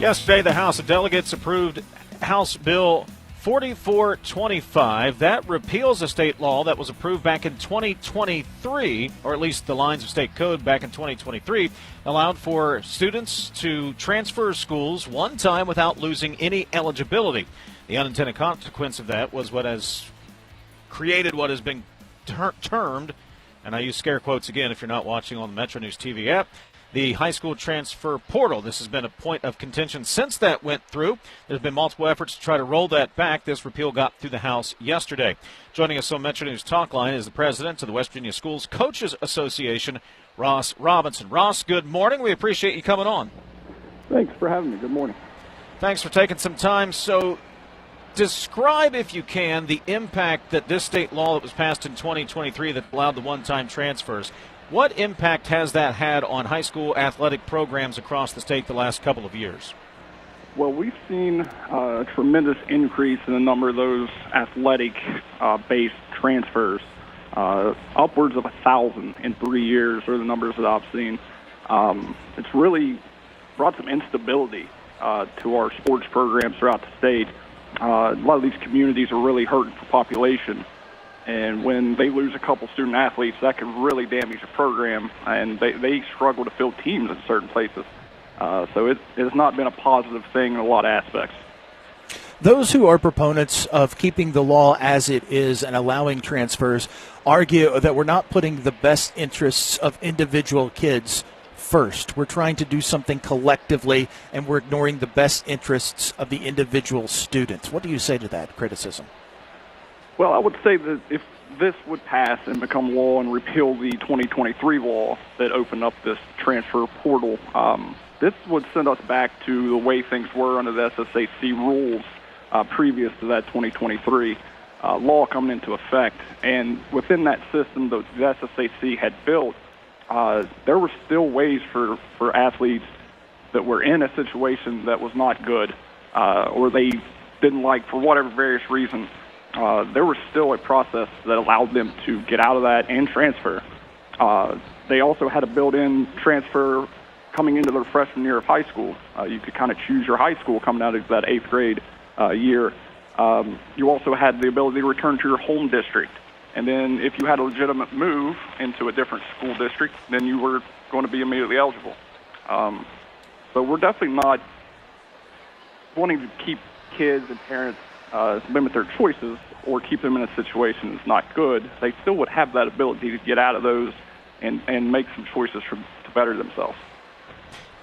Yesterday, the House of Delegates approved House Bill 44-25. That repeals a state law that was approved back in 2023, or at least the lines of state code back in 2023, allowed for students to transfer schools one time without losing any eligibility. The unintended consequence of that was what has created what has been termed, and I use scare quotes again if you're not watching on the MetroNews TV app, the high school transfer portal. This has been a point of contention since that went through. There's been multiple efforts to try to roll that back. This repeal got through the House yesterday. Joining us on MetroNews Talkline is the president of the West Virginia Schools Coaches Association, Ross Robinson. Ross, good morning. We appreciate you coming on. Thanks for having me. Good morning. Thanks for taking some time. So describe, if you can, the impact that this state law that was passed in 2023 that allowed the one-time transfers. What impact has that had on high school athletic programs across the state the last couple of years? Well, we've seen a tremendous increase in the number of those athletic-based transfers. Upwards of 1,000 in 3 years are the numbers that I've seen. It's really brought some instability to our sports programs throughout the state. A lot of these communities are really hurting for population. And when they lose a couple student athletes, that can really damage the program, and they struggle to fill teams in certain places. So it has not been a positive thing in a lot of aspects. Those who are proponents of keeping the law as it is and allowing transfers argue that we're not putting the best interests of individual kids first. We're trying to do something collectively, and we're ignoring the best interests of the individual students. What do you say to that criticism? Well, I would say that if this would pass and become law and repeal the 2023 law that opened up this transfer portal, this would send us back to the way things were under the SSAC rules previous to that 2023 law coming into effect. And within that system that the SSAC had built, there were still ways for athletes that were in a situation that was not good or they didn't like for whatever various reason. There was still a process that allowed them to get out of that and transfer. They also had a built-in transfer coming into their freshman year of high school. You could kind of choose your high school coming out of that 8th grade year. You also had the ability to return to your home district. And then if you had a legitimate move into a different school district, then you were going to be immediately eligible. So we're definitely not wanting to keep kids and parents limit their choices or keep them in a situation that's not good. They still would have that ability to get out of those and make some choices to better themselves.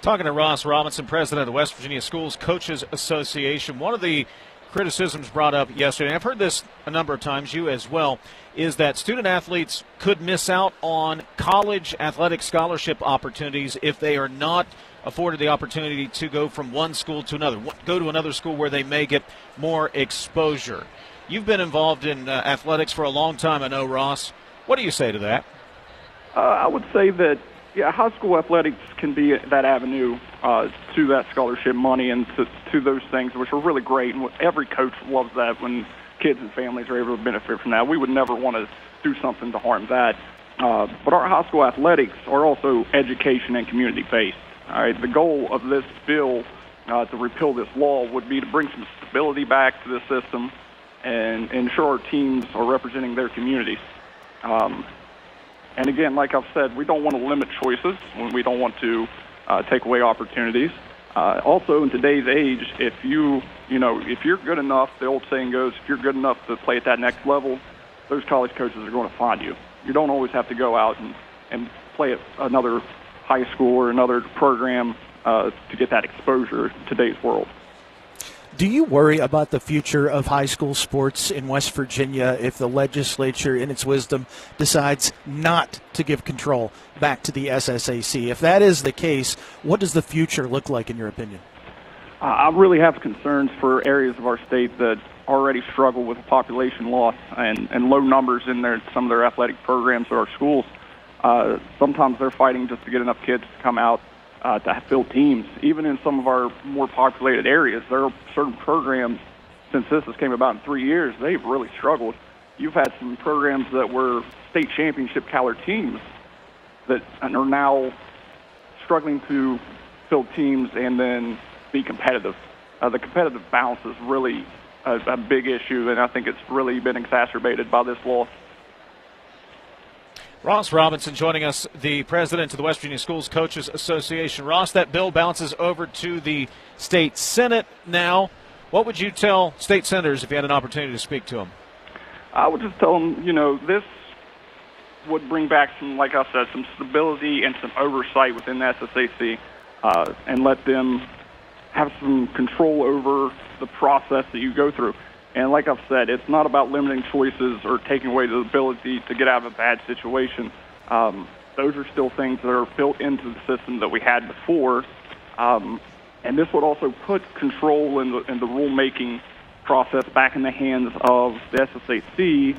Talking to Ross Robinson, president of the West Virginia Schools Coaches Association. One of the criticisms brought up yesterday, and I've heard this a number of times, you as well, is that student athletes could miss out on college athletic scholarship opportunities if they are not afforded the opportunity to go from one school to another, go to another school where they may get more exposure. You've been involved in athletics for a long time, I know, Ross. What do you say to that? I would say that, yeah, high school athletics can be that avenue to that scholarship money and to those things, which are really great. And every coach loves that when kids and families are able to benefit from that. We would never want to do something to harm that. But our high school athletics are also education and community-based. All right, the goal of this bill to repeal this law would be to bring some stability back to the system and ensure our teams are representing their communities. And again, like I've said, we don't want to limit choices. We don't want to take away opportunities. Also, in today's age, if you're good enough, the old saying goes, if you're good enough to play at that next level, those college coaches are going to find you. You don't always have to go out and play at another high school or another program to get that exposure in today's world. Do you worry about the future of high school sports in West Virginia if the legislature, in its wisdom, decides not to give control back to the SSAC? If that is the case, what does the future look like in your opinion? I really have concerns for areas of our state that already struggle with population loss and low numbers in some of their athletic programs or our schools. Sometimes they're fighting just to get enough kids to come out to fill teams. Even in some of our more populated areas, there are certain programs, since this came about in 3 years, they've really struggled. You've had some programs that were state championship caliber teams that are now struggling to fill teams and then be competitive. The competitive balance is really a big issue, and I think it's really been exacerbated by this law. Ross Robinson joining us, the president of the West Virginia Schools Coaches Association. Ross, that bill bounces over to the state Senate now. What would you tell state senators if you had an opportunity to speak to them? I would just tell them, this would bring back some, like I said, some stability and some oversight within the SSAC, and let them have some control over the process that you go through. And like I've said, it's not about limiting choices or taking away the ability to get out of a bad situation. Those are still things that are built into the system that we had before. And this would also put control in the rulemaking process back in the hands of the SSAC,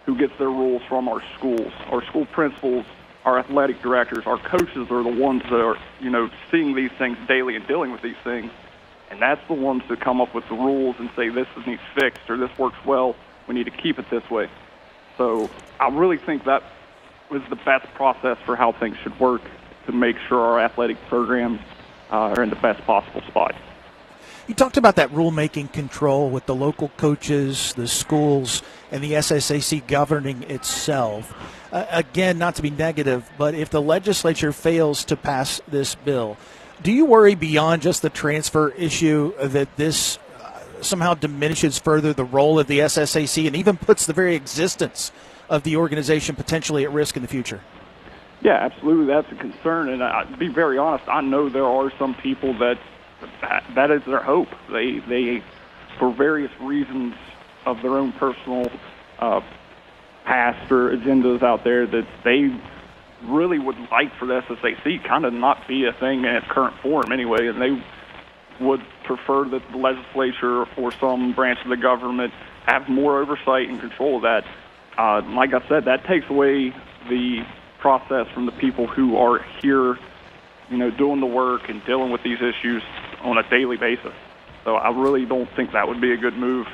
who gets their rules from our schools. Our school principals, our athletic directors, our coaches are the ones that are, seeing these things daily and dealing with these things. And that's the ones that come up with the rules and say this needs fixed or this works well, we need to keep it this way. So I really think that was the best process for how things should work to make sure our athletic programs are in the best possible spot. You talked about that rulemaking control with the local coaches, the schools, and the SSAC governing itself. Again, not to be negative, but if the legislature fails to pass this bill, do you worry beyond just the transfer issue that this somehow diminishes further the role of the SSAC and even puts the very existence of the organization potentially at risk in the future? Yeah, absolutely. That's a concern. And to be very honest, I know there are some people that is their hope. They for various reasons of their own personal past or agendas out there, that they really would like for the SSAC kind of not be a thing in its current form anyway, and they would prefer that the legislature or some branch of the government have more oversight and control of that. Like I said, that takes away the process from the people who are here, doing the work and dealing with these issues on a daily basis. So I really don't think that would be a good move.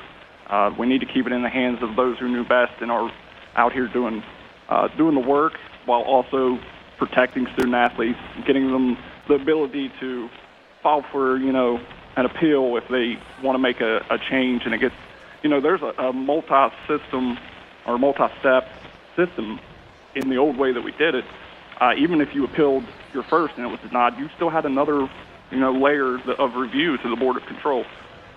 We need to keep it in the hands of those who knew best and are out here doing the work, while also protecting student athletes, getting them the ability to file for, an appeal if they want to make a change. And it gets, there's a multi-system or multi-step system in the old way that we did it. Even if you appealed your first and it was denied, you still had another, layer of review to the Board of Control.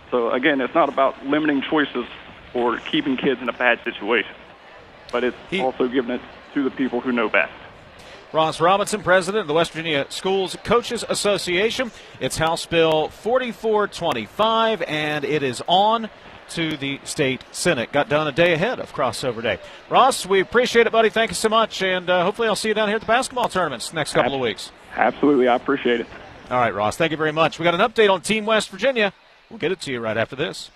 So again, it's not about limiting choices or keeping kids in a bad situation, but it's also giving it to the people who know best. Ross Robinson, president of the West Virginia Schools Coaches Association. It's House Bill 4425, and it is on to the state Senate. Got done a day ahead of crossover day. Ross, we appreciate it, buddy. Thank you so much, and hopefully I'll see you down here at the basketball tournaments next couple of weeks. Absolutely. I appreciate it. All right, Ross, thank you very much. We got an update on Team West Virginia. We'll get it to you right after this.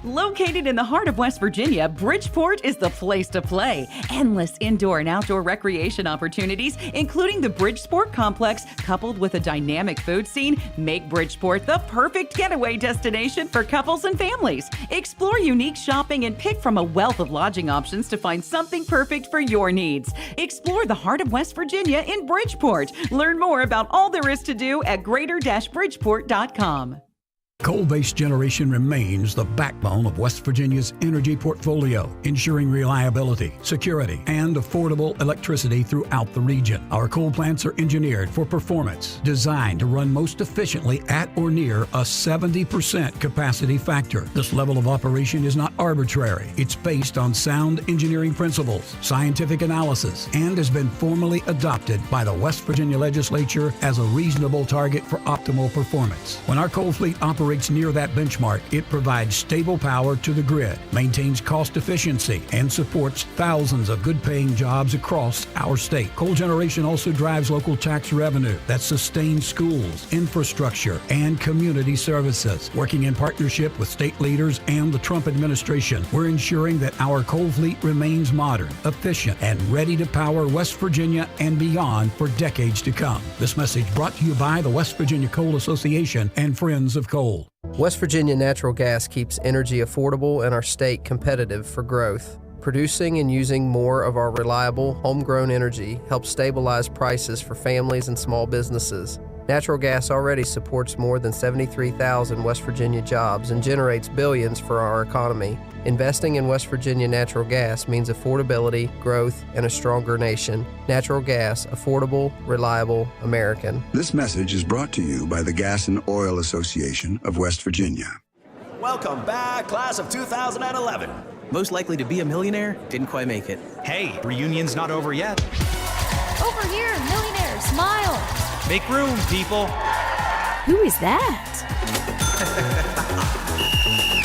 Located in the heart of West Virginia, Bridgeport is the place to play. Endless indoor and outdoor recreation opportunities, including the Bridgeport Complex, coupled with a dynamic food scene, make Bridgeport the perfect getaway destination for couples and families. Explore unique shopping and pick from a wealth of lodging options to find something perfect for your needs. Explore the heart of West Virginia in Bridgeport. Learn more about all there is to do at greater-bridgeport.com. Coal-based generation remains the backbone of West Virginia's energy portfolio, ensuring reliability, security, and affordable electricity throughout the region. Our coal plants are engineered for performance, designed to run most efficiently at or near a 70% capacity factor. This level of operation is not arbitrary. It's based on sound engineering principles, scientific analysis, and has been formally adopted by the West Virginia Legislature as a reasonable target for optimal performance. When our coal fleet operates near that benchmark, it provides stable power to the grid, maintains cost efficiency, and supports thousands of good-paying jobs across our state. Coal generation also drives local tax revenue that sustains schools, infrastructure, and community services. Working in partnership with state leaders and the Trump administration, we're ensuring that our coal fleet remains modern, efficient, and ready to power West Virginia and beyond for decades to come. This message brought to you by the West Virginia Coal Association and Friends of Coal. West Virginia Natural Gas keeps energy affordable and our state competitive for growth. Producing and using more of our reliable, homegrown energy helps stabilize prices for families and small businesses. Natural gas already supports more than 73,000 West Virginia jobs and generates billions for our economy. Investing in West Virginia natural gas means affordability, growth, and a stronger nation. Natural gas, affordable, reliable, American. This message is brought to you by the Gas and Oil Association of West Virginia. Welcome back, class of 2011. Most likely to be a millionaire, didn't quite make it. Hey, reunion's not over yet. Over here, millionaire, smile. Make room, people. Who is that?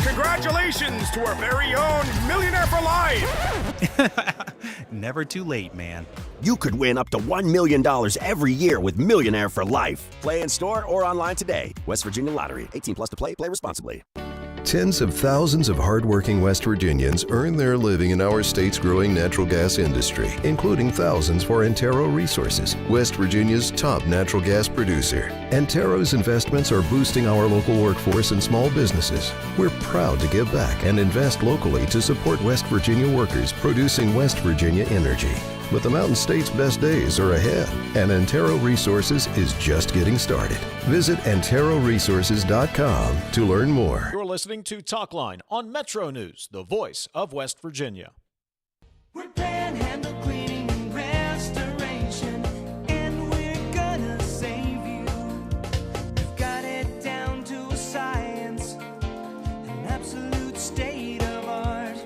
Congratulations to our very own Millionaire for Life. Never too late, man. You could win up to $1 million every year with Millionaire for Life. Play in store or online today. West Virginia Lottery. 18 plus to play. Play responsibly. Tens of thousands of hardworking West Virginians earn their living in our state's growing natural gas industry, including thousands for Antero Resources, West Virginia's top natural gas producer. Antero's investments are boosting our local workforce and small businesses. We're proud to give back and invest locally to support West Virginia workers producing West Virginia energy. But the Mountain State's best days are ahead, and Antero Resources is just getting started. Visit AnteroResources.com to learn more. You're listening to Talkline on Metro News, the voice of West Virginia. We're Panhandle Cleaning and Restoration, and we're gonna save you. We've got it down to a science, an absolute state of art.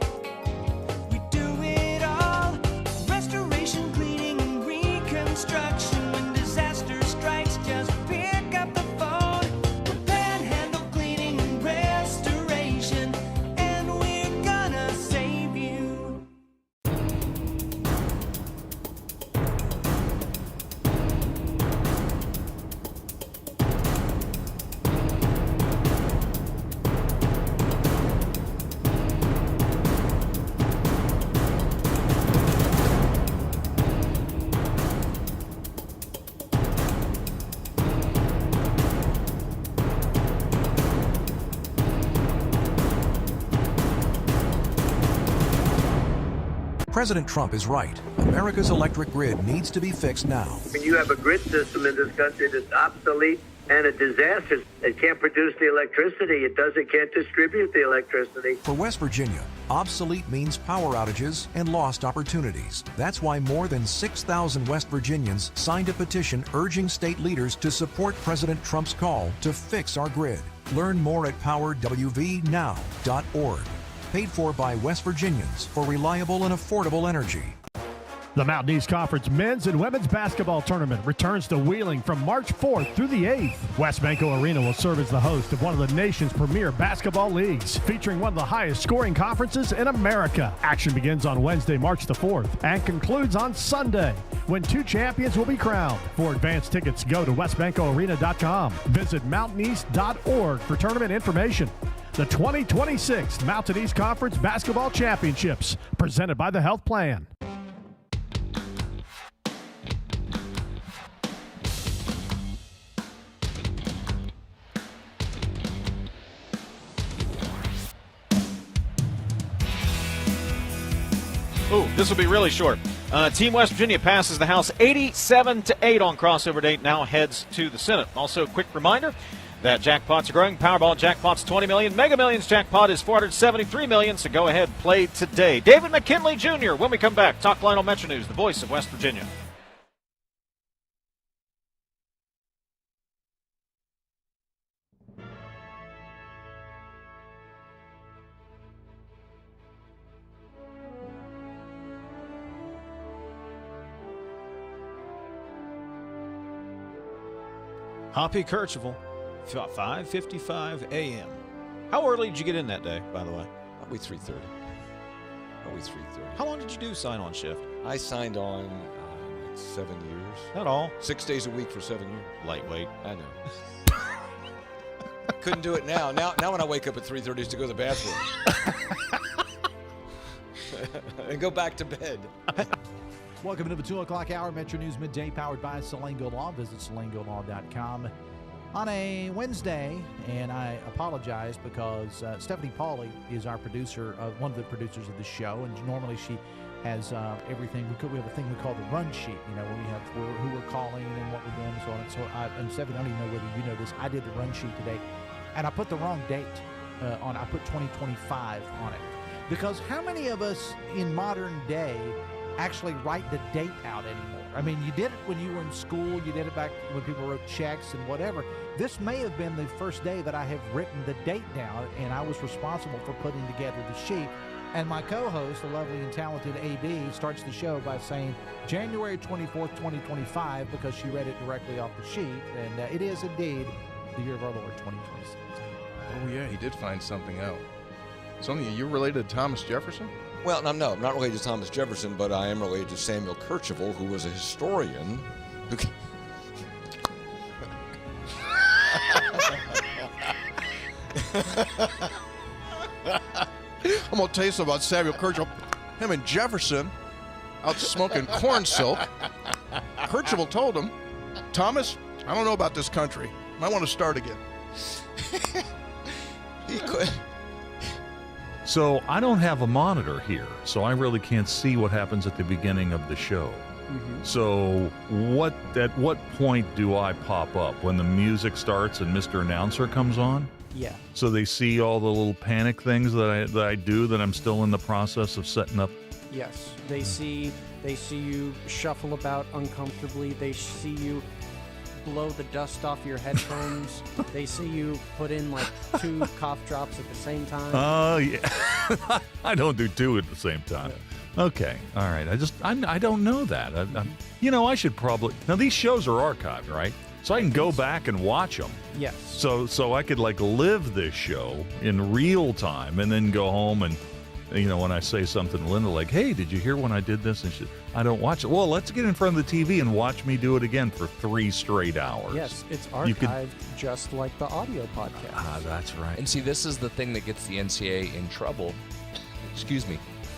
We do it all, restoration, cleaning, and reconstruction. When disaster strikes, just pick up the phone. We're Panhandle Cleaning and Restoration, and we're gonna save you. President Trump is right. America's electric grid needs to be fixed now. When you have a grid system in this country that's obsolete and a disaster, it can't produce the electricity, it can't distribute the electricity. For West Virginia, obsolete means power outages and lost opportunities. That's why more than 6,000 West Virginians signed a petition urging state leaders to support President Trump's call to fix our grid. Learn more at powerwvnow.org. Paid for by West Virginians for reliable and affordable energy. The Mountain East Conference men's and women's basketball tournament returns to Wheeling from March 4th through the 8th. West Banco Arena will serve as the host of one of the nation's premier basketball leagues, featuring one of the highest scoring conferences in America. Action begins on Wednesday, March the 4th, and concludes on Sunday, when 2 champions will be crowned. For advance tickets, go to westbancoarena.com. Visit mountaineast.org for tournament information. The 2026 Mountain East Conference Basketball Championships, presented by the Health Plan. Ooh, this will be really short. Team West Virginia passes the House 87-8 on crossover date, now heads to the Senate. Also, a quick reminder that jackpots are growing. Powerball jackpot's $20 million. Mega Millions jackpot is $473 million, so go ahead, play today. David McKinley Jr., when we come back, Talkline on Metro News, the voice of West Virginia. Hoppy Kercheval, 5:55 a.m. How early did you get in that day, by the way? Probably 3:30. How long did you do sign-on shift? I signed on like 7 years. Not all. 6 days a week for 7 years. Lightweight. I know. Couldn't do it now. Now when I wake up at 3:30 is to go to the bathroom. And go back to bed. Welcome to the 2 o'clock hour, Metro News Midday, powered by Salango Law. Visit salangolaw.com on a Wednesday, and I apologize because Stephanie Pauly is our producer, one of the producers of the show, and normally she has everything. We have a thing we call the run sheet, where we have who we're calling and what we're doing and so on. And so, and Stephen, I don't even know whether you know this. I did the run sheet today, and I put the wrong date on. I put 2025 on it, because how many of us in modern day actually write the date out anymore? I mean, you did it when you were in school. You did it back when people wrote checks and whatever. This may have been the first day that I have written the date down, and I was responsible for putting together the sheet. And my co-host, the lovely and talented AB, starts the show by saying January 24th, 2025, because she read it directly off the sheet. And it is indeed the year of our Lord, 2026. Oh, yeah, he did find something out. Something, you're related to Thomas Jefferson? Well, no, I'm not related to Thomas Jefferson, but I am related to Samuel Kercheval, who was a historian. I'm going to tell you something about Samuel Kercheval. Him and Jefferson out smoking corn silk. Kercheval told him, Thomas, I don't know about this country. Might want to start again. He could. So I don't have a monitor here, so I really can't see what happens at the beginning of the show. Mm-hmm. So at what point do I pop up? When the music starts and Mr. Announcer comes on? Yeah. So they see all the little panic things that I do that I'm still in the process of setting up? Yes. They see you shuffle about uncomfortably. They see you blow the dust off your headphones. They see you put in like 2 cough drops at the same time. Oh, yeah. I don't do 2 at the same time. Yeah. Okay. All right. I don't know that. I should probably. Now, these shows are archived, right? So I can go back and watch them. Yes. So I could live this show in real time and then go home and, when I say something to Linda like, hey, did you hear when I did this? And I don't watch it. Well, let's get in front of the TV and watch me do it again for 3 straight hours. Yes, it's archived just like the audio podcast. Ah, that's right. And see, this is the thing that gets the NCAA in trouble,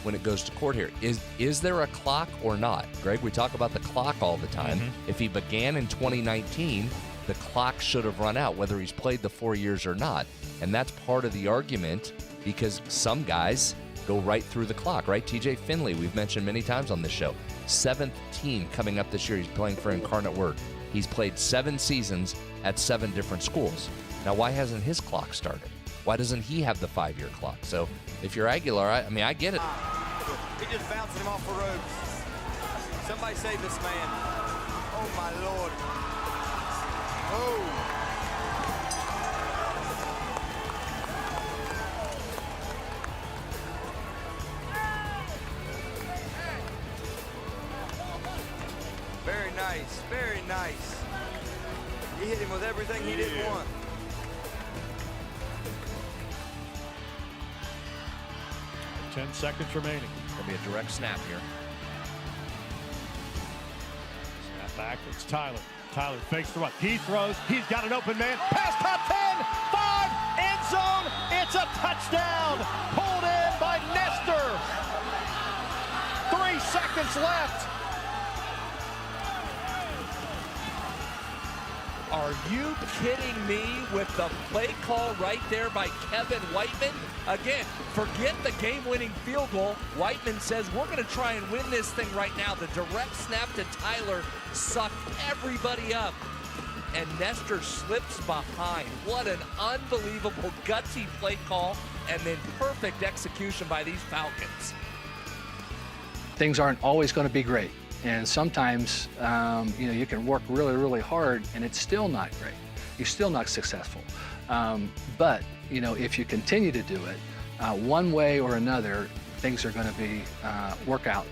when it goes to court here. Is there a clock or not? Greg, we talk about the clock all the time. Mm-hmm. If he began in 2019, the clock should have run out, whether he's played the 4 years or not. And that's part of the argument, because some guys go right through the clock, right? TJ Finley, we've mentioned many times on this show. 7th team coming up this year. He's playing for Incarnate Word. He's played 7 seasons at 7 different schools. Now, why hasn't his clock started? Why doesn't he have the 5-year clock? So if you're Aguilar, I get it. He just bouncing him off the ropes. Somebody save this man. Oh, my Lord. Oh. Very nice, very nice. He hit him with everything he didn't want. – 10 seconds remaining. There'll be a direct snap here. Snap back. It's Tyler. Tyler fakes the run. He throws. He's got an open man. Pass top 10. 5. End zone. It's a touchdown. Pulled in by Nestor. 3 seconds left. Are you kidding me with the play call right there by Kevin Whiteman? Again, forget the game-winning field goal. Whiteman says, we're going to try and win this thing right now. The direct snap to Tyler sucked everybody up, and Nestor slips behind. What an unbelievable gutsy play call, and then perfect execution by these Falcons. Things aren't always going to be great. And sometimes, you can work really, really hard and it's still not great. You're still not successful. But, if you continue to do it, one way or another, things are going to be, work out.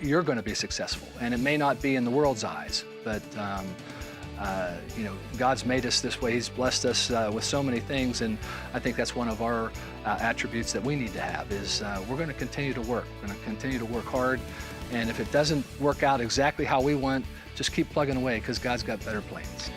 You're going to be successful. And it may not be in the world's eyes, but, God's made us this way. He's blessed us with so many things. And I think that's one of our attributes that we need to have is we're going to continue to work. We're going to continue to work hard. And if it doesn't work out exactly how we want, just keep plugging away because God's got better plans.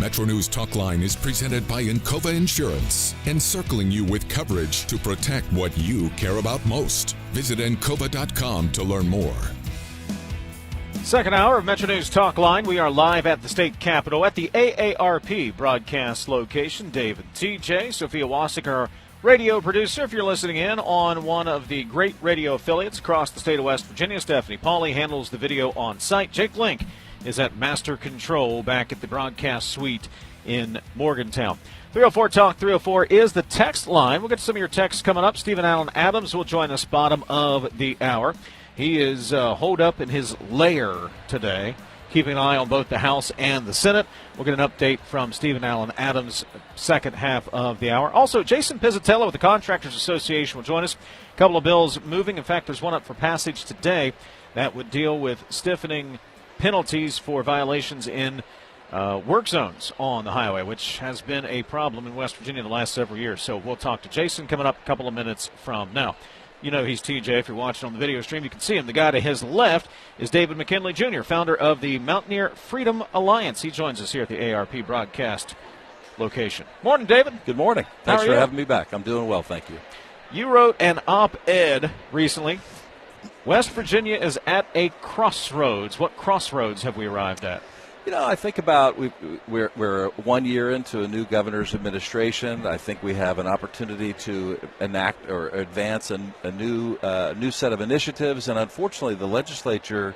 MetroNews Talkline is presented by Encova Insurance, encircling you with coverage to protect what you care about most. Visit Encova.com to learn more. Second hour of MetroNews Talkline. We are live at the state capitol at the AARP broadcast location. David TJ, Sophia Wasik, our radio producer. If you're listening in on one of the great radio affiliates across the state of West Virginia, Stephanie Pauley handles the video on site. Jake Link is at Master Control back at the broadcast suite in Morgantown. 304-TALK 304 is the text line. We'll get to some of your texts coming up. Stephen Allen Adams will join us bottom of the hour. He is holed up in his lair today, keeping an eye on both the House and the Senate. We'll get an update from Stephen Allen Adams second half of the hour. Also, Jason Pizatella with the Contractors Association will join us. A couple of bills moving. In fact, there's one up for passage today that would deal with stiffening penalties for violations in work zones on the highway, which has been a problem in West Virginia the last several years. So we'll talk to Jason coming up a couple of minutes from now. You know he's TJ. If you're watching on the video stream, you can see him. The guy to his left is David McKinley, Jr., founder of the Mountaineer Freedom Alliance. He joins us here at the ARP broadcast location. Morning, David. Good morning. Thanks for having me back. I'm doing well, thank you. You wrote an op-ed recently. West Virginia is at a crossroads. What crossroads have we arrived at? You know, I think about we're 1 year into a new governor's administration. I think we have an opportunity to enact or advance a new set of initiatives, and unfortunately, the legislature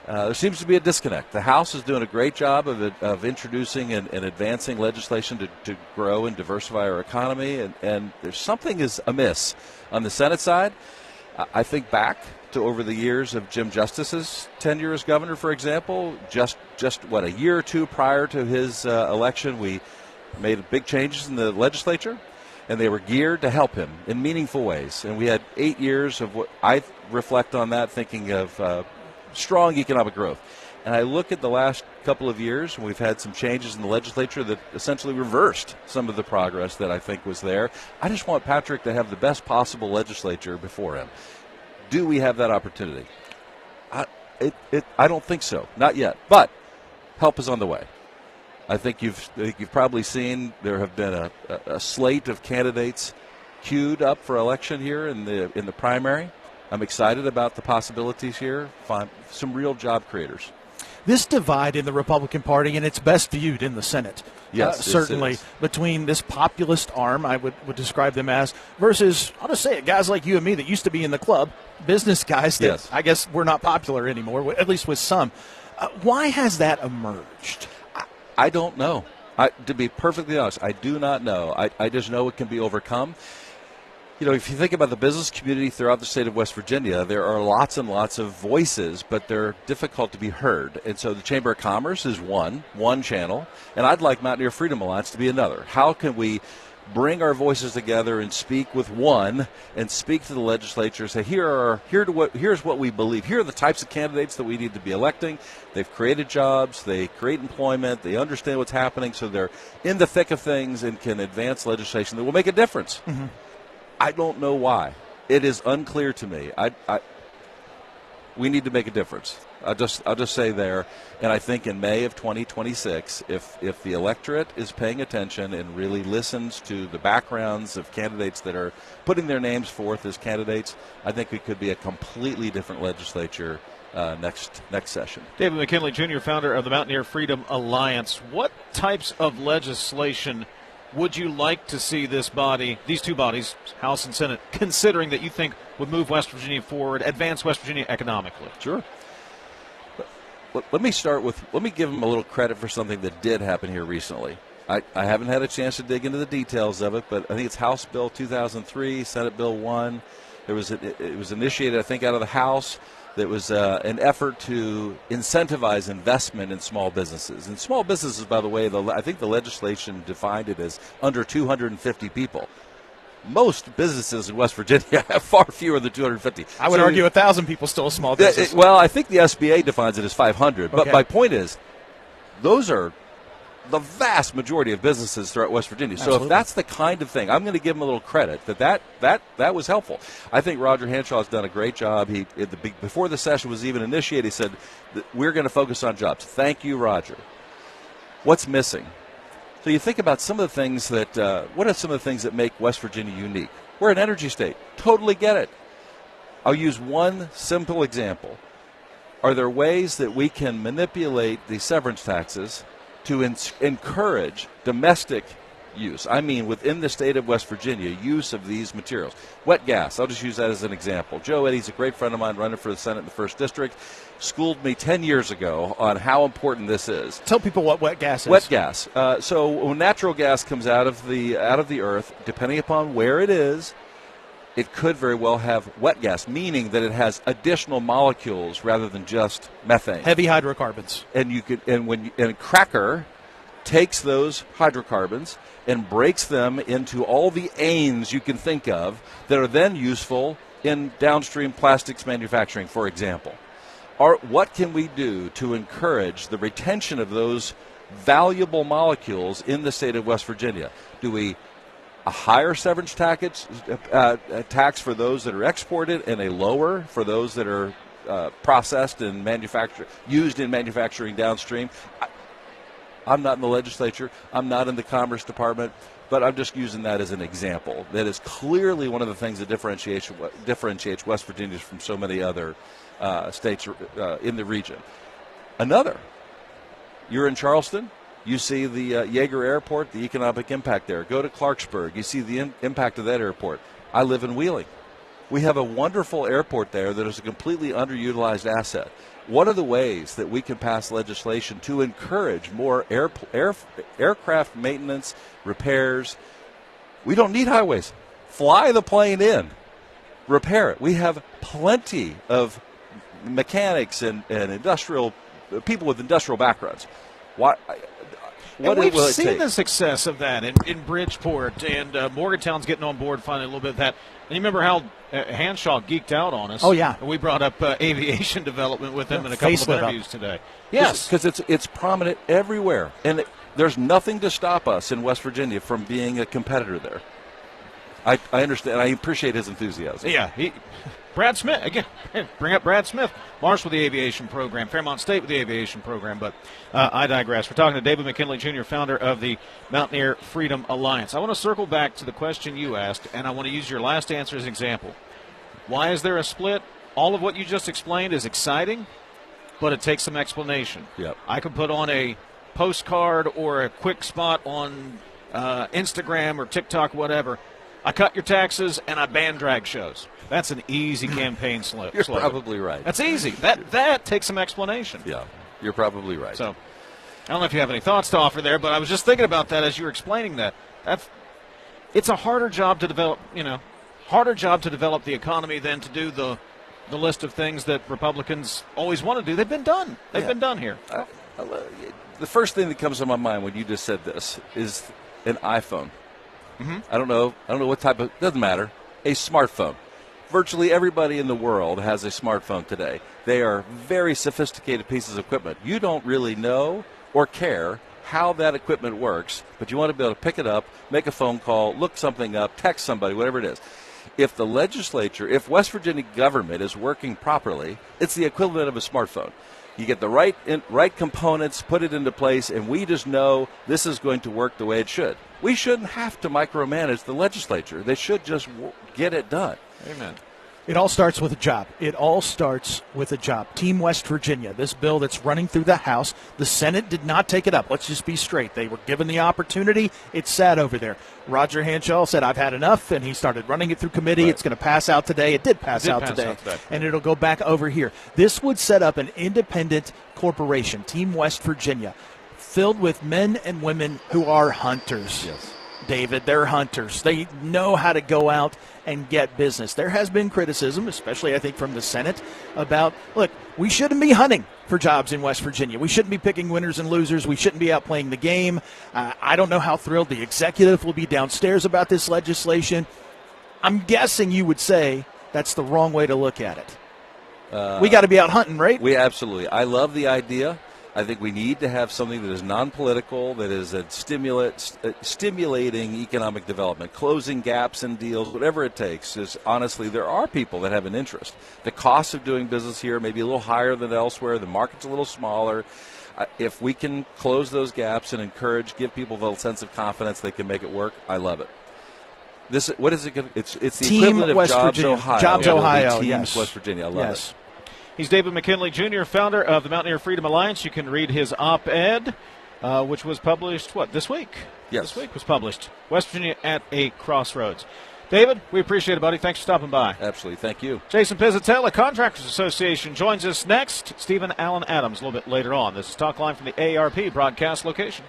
there seems to be a disconnect. The House is doing a great job of introducing and advancing legislation to grow and diversify our economy, and there's something is amiss on the Senate side. I think back to over the years of Jim Justice's tenure as governor, for example, just a year or two prior to his election, we made big changes in the legislature, and they were geared to help him in meaningful ways. And we had 8 years of what I reflect on that, thinking of strong economic growth. And I look at the last couple of years, and we've had some changes in the legislature that essentially reversed some of the progress that I think was there. I just want Patrick to have the best possible legislature before him. Do we have that opportunity? I don't think so, not yet. But help is on the way. I think you've probably seen there have been a slate of candidates queued up for election here in the primary. I'm excited about the possibilities here. Find some real job creators. This divide in the Republican Party, and it's best viewed in the Senate, yes, certainly, between this populist arm, I would describe them as, versus, I'll just say it, guys like you and me that used to be in the club, business guys that yes. I guess we're not popular anymore, at least with some. Why has that emerged? I don't know. To be perfectly honest, I do not know. I just know it can be overcome. You know, if you think about the business community throughout the state of West Virginia, there are lots and lots of voices, but they're difficult to be heard. And so the Chamber of Commerce is one channel, and I'd like Mountaineer Freedom Alliance to be another. How can we bring our voices together and speak with one and speak to the legislature, say, here's what we believe. Here are the types of candidates that we need to be electing. They've created jobs, they create employment, they understand what's happening, so they're in the thick of things and can advance legislation that will make a difference. Mm-hmm. I don't know why. It is unclear to me. We need to make a difference. I'll just say there, and I think in May of 2026, if the electorate is paying attention and really listens to the backgrounds of candidates that are putting their names forth as candidates, I think we could be a completely different legislature next session. David McKinley, Jr., founder of the Mountaineer Freedom Alliance. What types of legislation would you like to see these two bodies, House and Senate, considering that you think would move West Virginia forward, advance West Virginia economically? Sure. Let me give them a little credit for something that did happen here recently. I haven't had a chance to dig into the details of it, but I think it's House Bill 2003, Senate Bill 1. It was initiated, I think, out of the House. That was an effort to incentivize investment in small businesses. And small businesses, by the way, I think the legislation defined it as under 250 people. Most businesses in West Virginia have far fewer than 250. I would argue 1,000 people still a small business. Well, I think the SBA defines it as 500. But my point is, those are the vast majority of businesses throughout West Virginia. So Absolutely. If that's the kind of thing, I'm going to give him a little credit that was helpful. I think Roger Hanshaw has done a great job. Before the session was even initiated, he said, we're going to focus on jobs. Thank you, Roger. What's missing? So you think about some of the things that, what are some of the things that make West Virginia unique? We're an energy state. Totally get it. I'll use one simple example. Are there ways that we can manipulate the severance taxes to encourage domestic use? I mean, within the state of West Virginia, use of these materials. Wet gas, I'll just use that as an example. Joe Eddy's a great friend of mine running for the Senate in the 1st District. Schooled me 10 years ago on how important this is. Tell people what wet gas is. Wet gas. So when natural gas comes out of the earth, depending upon where it is, it could very well have wet gas, meaning that it has additional molecules rather than just methane. Heavy hydrocarbons. And a cracker takes those hydrocarbons and breaks them into all the anes you can think of that are then useful in downstream plastics manufacturing, for example. What can we do to encourage the retention of those valuable molecules in the state of West Virginia? Do we a higher severance tax for those that are exported and a lower for those that are processed and used in manufacturing downstream? I'm not in the legislature. I'm not in the Commerce Department, but I'm just using that as an example. That is clearly one of the things that differentiates West Virginia from so many other states in the region. Another, you're in Charleston. You see the Yeager Airport, the economic impact there. Go to Clarksburg. You see the impact of that airport. I live in Wheeling. We have a wonderful airport there that is a completely underutilized asset. What are the ways that we can pass legislation to encourage more aircraft maintenance, repairs? We don't need highways. Fly the plane in. Repair it. We have plenty of mechanics and industrial people with industrial backgrounds. And we've seen the success of that in Bridgeport, and Morgantown's getting on board finally a little bit of that. And you remember how Hanshaw geeked out on us? Oh, yeah. We brought up aviation development with him in a couple of interviews today. Yes. Because it's prominent everywhere. And there's nothing to stop us in West Virginia from being a competitor there. I understand. I appreciate his enthusiasm. Yeah. Brad Smith, again, bring up Brad Smith. Marshall with the aviation program, Fairmont State with the aviation program, but I digress. We're talking to David McKinley, Jr., founder of the Mountaineer Freedom Alliance. I want to circle back to the question you asked, and I want to use your last answer as an example. Why is there a split? All of what you just explained is exciting, but it takes some explanation. Yep. I could put on a postcard or a quick spot on Instagram or TikTok, whatever. I cut your taxes, and I ban drag shows. That's an easy campaign slogan. You're probably right. That's easy. That takes some explanation. Yeah, you're probably right. So, I don't know if you have any thoughts to offer there, but I was just thinking about that as you were explaining that. It's a harder job to develop, the economy than to do the list of things that Republicans always want to do. They've been done. They've been done here. The first thing that comes to my mind when you just said this is an iPhone. Mm-hmm. I don't know what type of, doesn't matter, a smartphone. Virtually everybody in the world has a smartphone today. They are very sophisticated pieces of equipment. You don't really know or care how that equipment works, but you want to be able to pick it up, make a phone call, look something up, text somebody, whatever it is. If the legislature, if West Virginia government is working properly, it's the equivalent of a smartphone. You get the right components, put it into place, and we just know this is going to work the way it should. We shouldn't have to micromanage the legislature. They should just get it done. Amen. It all starts with a job. It all starts with a job. Team West Virginia, this bill that's running through the House, the Senate did not take it up. Let's just be straight. They were given the opportunity. It sat over there. Roger Hanshaw said, I've had enough, and he started running it through committee. Right. It's going to pass out today. It did pass out today. And it'll go back over here. This would set up an independent corporation, Team West Virginia, filled with men and women who are hunters. Yes. David, they're hunters. They know how to go out and get business. There has been criticism, especially I think from the Senate, about, look, we shouldn't be hunting for jobs in West Virginia. We shouldn't be picking winners and losers. We shouldn't be out playing the game. I don't know how thrilled the executive will be downstairs about this legislation. I'm guessing you would say that's the wrong way to look at it. We got to be out hunting, right? We absolutely. I love the idea. I think we need to have something that is non-political, that is stimulating economic development, closing gaps in deals, whatever it takes. Is honestly, there are people that have an interest. The cost of doing business here may be a little higher than elsewhere. The market's a little smaller. if we can close those gaps and give people the sense of confidence they can make it work, I love it. What is it? It's the Team equivalent of West Jobs Virginia. Ohio. Jobs Ohio, Team yes. West Virginia. I love it. He's David McKinley Jr., founder of the Mountaineer Freedom Alliance. You can read his op-ed, which was published, this week? Yes. This week was published. West Virginia at a Crossroads. David, we appreciate it, buddy. Thanks for stopping by. Absolutely. Thank you. Jason Pizatella, Contractors Association, joins us next. Stephen Allen Adams a little bit later on. This is Talkline from the AARP broadcast location.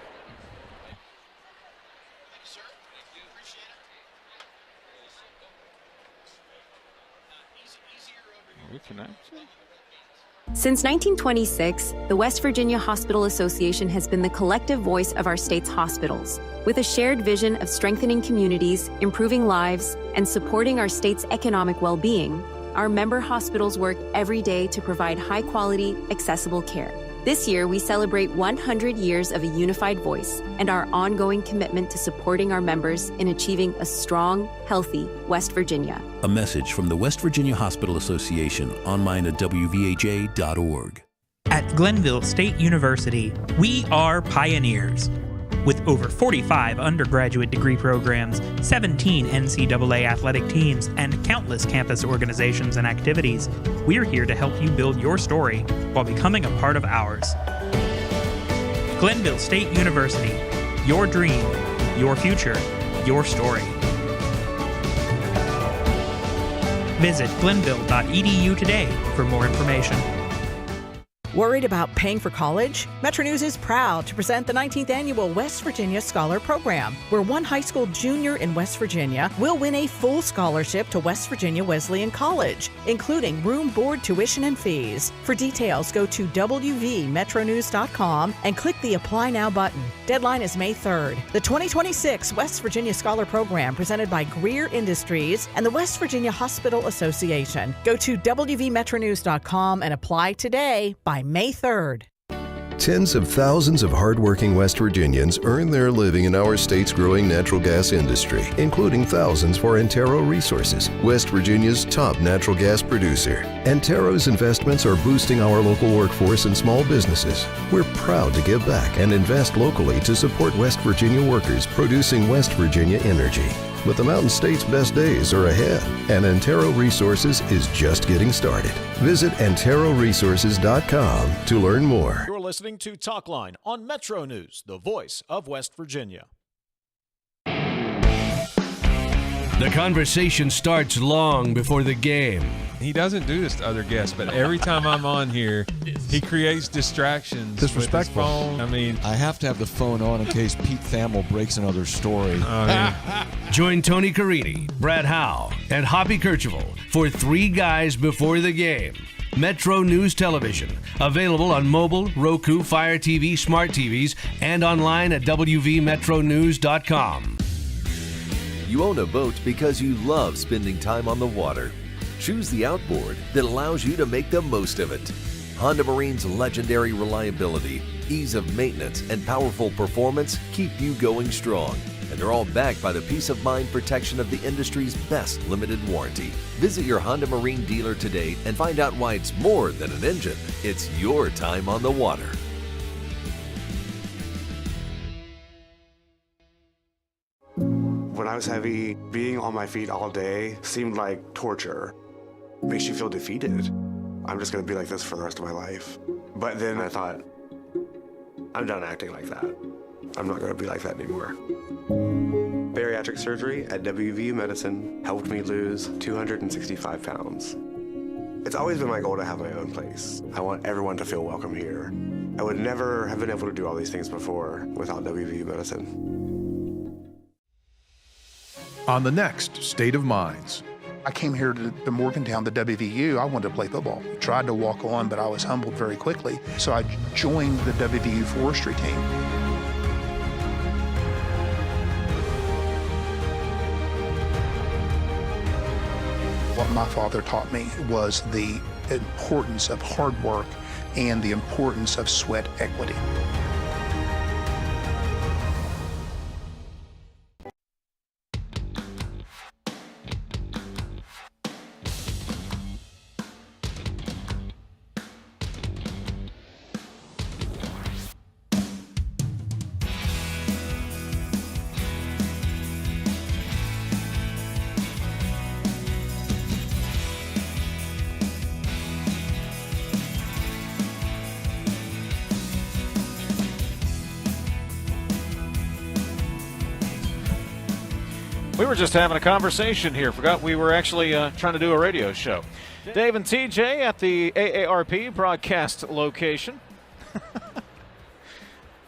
Since 1926, the West Virginia Hospital Association has been the collective voice of our state's hospitals. With a shared vision of strengthening communities, improving lives, and supporting our state's economic well-being, our member hospitals work every day to provide high-quality, accessible care. This year, we celebrate 100 years of a unified voice and our ongoing commitment to supporting our members in achieving a strong, healthy West Virginia. A message from the West Virginia Hospital Association, online at wvha.org. At Glenville State University, we are pioneers. With over 45 undergraduate degree programs, 17 NCAA athletic teams, and countless campus organizations and activities, we're here to help you build your story while becoming a part of ours. Glenville State University, your dream, your future, your story. Visit glenville.edu today for more information. Worried about paying for college? MetroNews is proud to present the 19th Annual West Virginia Scholar Program, where one high school junior in West Virginia will win a full scholarship to West Virginia Wesleyan College, including room, board, tuition, and fees. For details, go to wvmetronews.com and click the Apply Now button. Deadline is May 3rd. The 2026 West Virginia Scholar Program, presented by Greer Industries and the West Virginia Hospital Association. Go to wvmetronews.com and apply today by May 3rd. Tens of thousands of hardworking West Virginians earn their living in our state's growing natural gas industry, including thousands for Antero Resources, West Virginia's top natural gas producer. Antero's investments are boosting our local workforce and small businesses. We're proud to give back and invest locally to support West Virginia workers producing West Virginia energy. But the Mountain State's best days are ahead, and Antero Resources is just getting started. Visit AnteroResources.com to learn more. You're listening to Talkline on Metro News, the voice of West Virginia. The conversation starts long before the game. He doesn't do this to other guests, but every time I'm on here, he creates distractions. Disrespectful. With his phone. I mean, I have to have the phone on in case Pete Thamel breaks another story. Join Tony Carini, Brad Howe, and Hoppy Kercheval for Three Guys Before the Game. Metro News Television, available on mobile, Roku, Fire TV, smart TVs, and online at wvmetronews.com. You own a boat because you love spending time on the water. Choose the outboard that allows you to make the most of it. Honda Marine's legendary reliability, ease of maintenance, and powerful performance keep you going strong. And they're all backed by the peace of mind protection of the industry's best limited warranty. Visit your Honda Marine dealer today and find out why it's more than an engine. It's your time on the water. When I was heavy, being on my feet all day seemed like torture. Makes you feel defeated. I'm just gonna be like this for the rest of my life. But then I thought, I'm done acting like that. I'm not gonna be like that anymore. Bariatric surgery at WVU Medicine helped me lose 265 pounds. It's always been my goal to have my own place. I want everyone to feel welcome here. I would never have been able to do all these things before without WVU Medicine. On the next State of Minds. I came here to Morgantown, the WVU. I wanted to play football. Tried to walk on, but I was humbled very quickly. So I joined the WVU forestry team. What my father taught me was the importance of hard work and the importance of sweat equity. We were just having a conversation here. Forgot we were actually trying to do a radio show. Dave and TJ at the AARP broadcast location.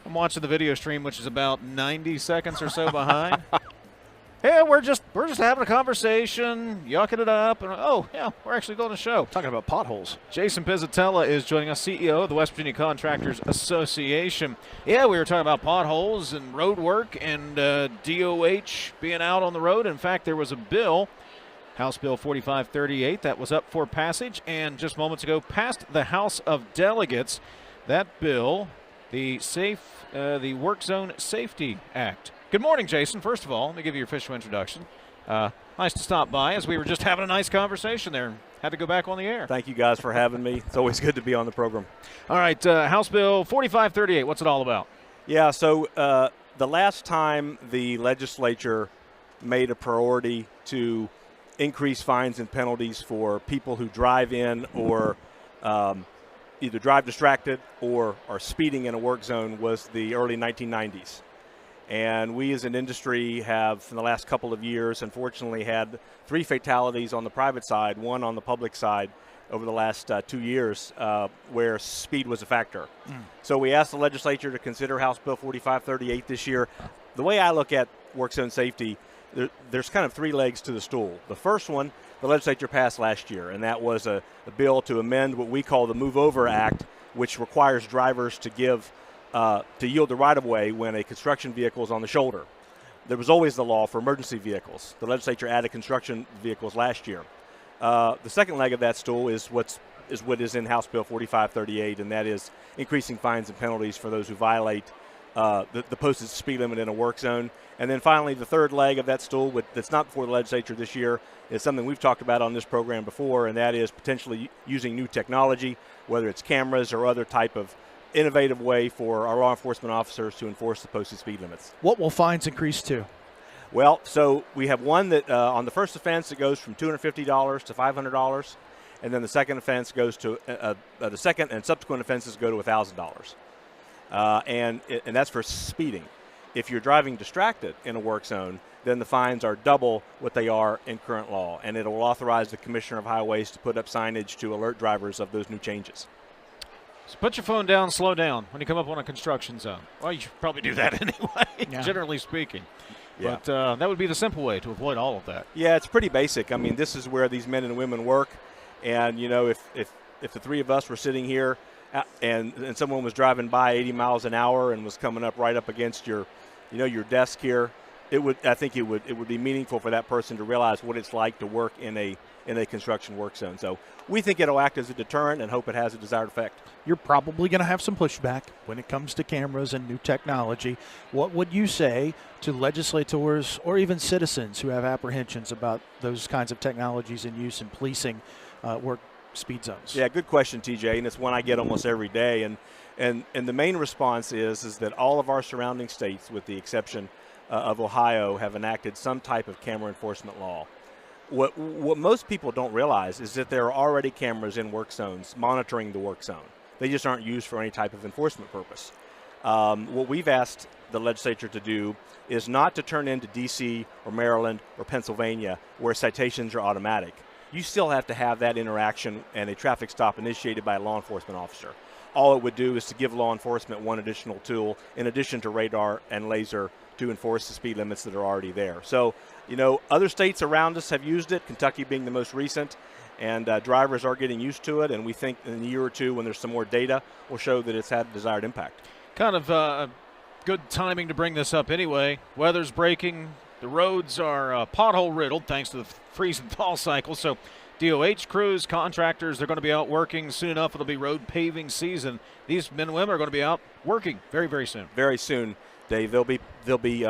I'm watching the video stream, which is about 90 seconds or so behind. Yeah, we're just having a conversation, yucking it up, and we're actually doing a show. Talking about potholes. Jason Pizatella is joining us, CEO of the West Virginia Contractors Association. Yeah, we were talking about potholes and road work and DOH being out on the road. In fact, there was a bill, House Bill 4538, that was up for passage, and just moments ago passed the House of Delegates. That bill, the Work Zone Safety Act. Good morning, Jason. First of all, let me give you your official introduction. Nice to stop by, as we were just having a nice conversation there. Had to go back on the air. Thank you guys for having me. It's always good to be on the program. All right, House Bill 4538, what's it all about? Yeah, so the last time the legislature made a priority to increase fines and penalties for people who drive in or either drive distracted or are speeding in a work zone was the early 1990s. And we as an industry have, in the last couple of years, unfortunately had 3 fatalities on the private side, 1 on the public side over the last 2 years where speed was a factor. So we asked the legislature to consider House Bill 4538 this year. The way I look at work zone safety, there's kind of 3 legs to the stool. The first one, the legislature passed last year, and that was a bill to amend what we call the Move Over Act, which requires drivers to yield the right-of-way when a construction vehicle is on the shoulder. There was always the law for emergency vehicles. The legislature added construction vehicles last year. The second leg of that stool is what is in House Bill 4538, and that is increasing fines and penalties for those who violate the posted speed limit in a work zone. And then finally, the third leg of that stool that's not before the legislature this year is something we've talked about on this program before, and that is potentially using new technology, whether it's cameras or other type of innovative way for our law enforcement officers to enforce the posted speed limits. What will fines increase to? Well, so we have one that on the first offense it goes from $250 to $500, and then the second offense goes to the second and subsequent offenses go to $1,000, and that's for speeding. If you're driving distracted in a work zone, then the fines are double what they are in current law, and it will authorize the Commissioner of Highways to put up signage to alert drivers of those new changes. So put your phone down, slow down when you come up on a construction zone. Well, you should probably do that anyway, generally speaking. Yeah. But that would be the simple way to avoid all of that. Yeah, it's pretty basic. I mean, this is where these men and women work. And, you know, if the 3 of us were sitting here and someone was driving by 80 miles an hour and was coming up right up against your desk here, I think it would be meaningful for that person to realize what it's like to work in a construction work zone. So we think it'll act as a deterrent and hope it has a desired effect. You're probably going to have some pushback when it comes to cameras and new technology. What would you say to legislators or even citizens who have apprehensions about those kinds of technologies in use in policing work speed zones? Yeah, good question, TJ, and it's one I get almost every day. And the main response is that all of our surrounding states, with the exception of Ohio, have enacted some type of camera enforcement law. What most people don't realize is that there are already cameras in work zones monitoring the work zone. They just aren't used for any type of enforcement purpose. What we've asked the legislature to do is not to turn into D.C. or Maryland or Pennsylvania where citations are automatic. You still have to have that interaction and a traffic stop initiated by a law enforcement officer. All it would do is to give law enforcement one additional tool in addition to radar and laser to enforce the speed limits that are already there. So, you know, other states around us have used it, Kentucky being the most recent, and drivers are getting used to it, and we think in a year or two when there's some more data, will show that it's had a desired impact. Kind of good timing to bring this up anyway. Weather's breaking. The roads are pothole riddled thanks to the freeze and thaw cycle. So DOH crews, contractors, they're going to be out working soon enough. It'll be road paving season. These men and women are going to be out working very, very soon. Very soon, Dave. There'll be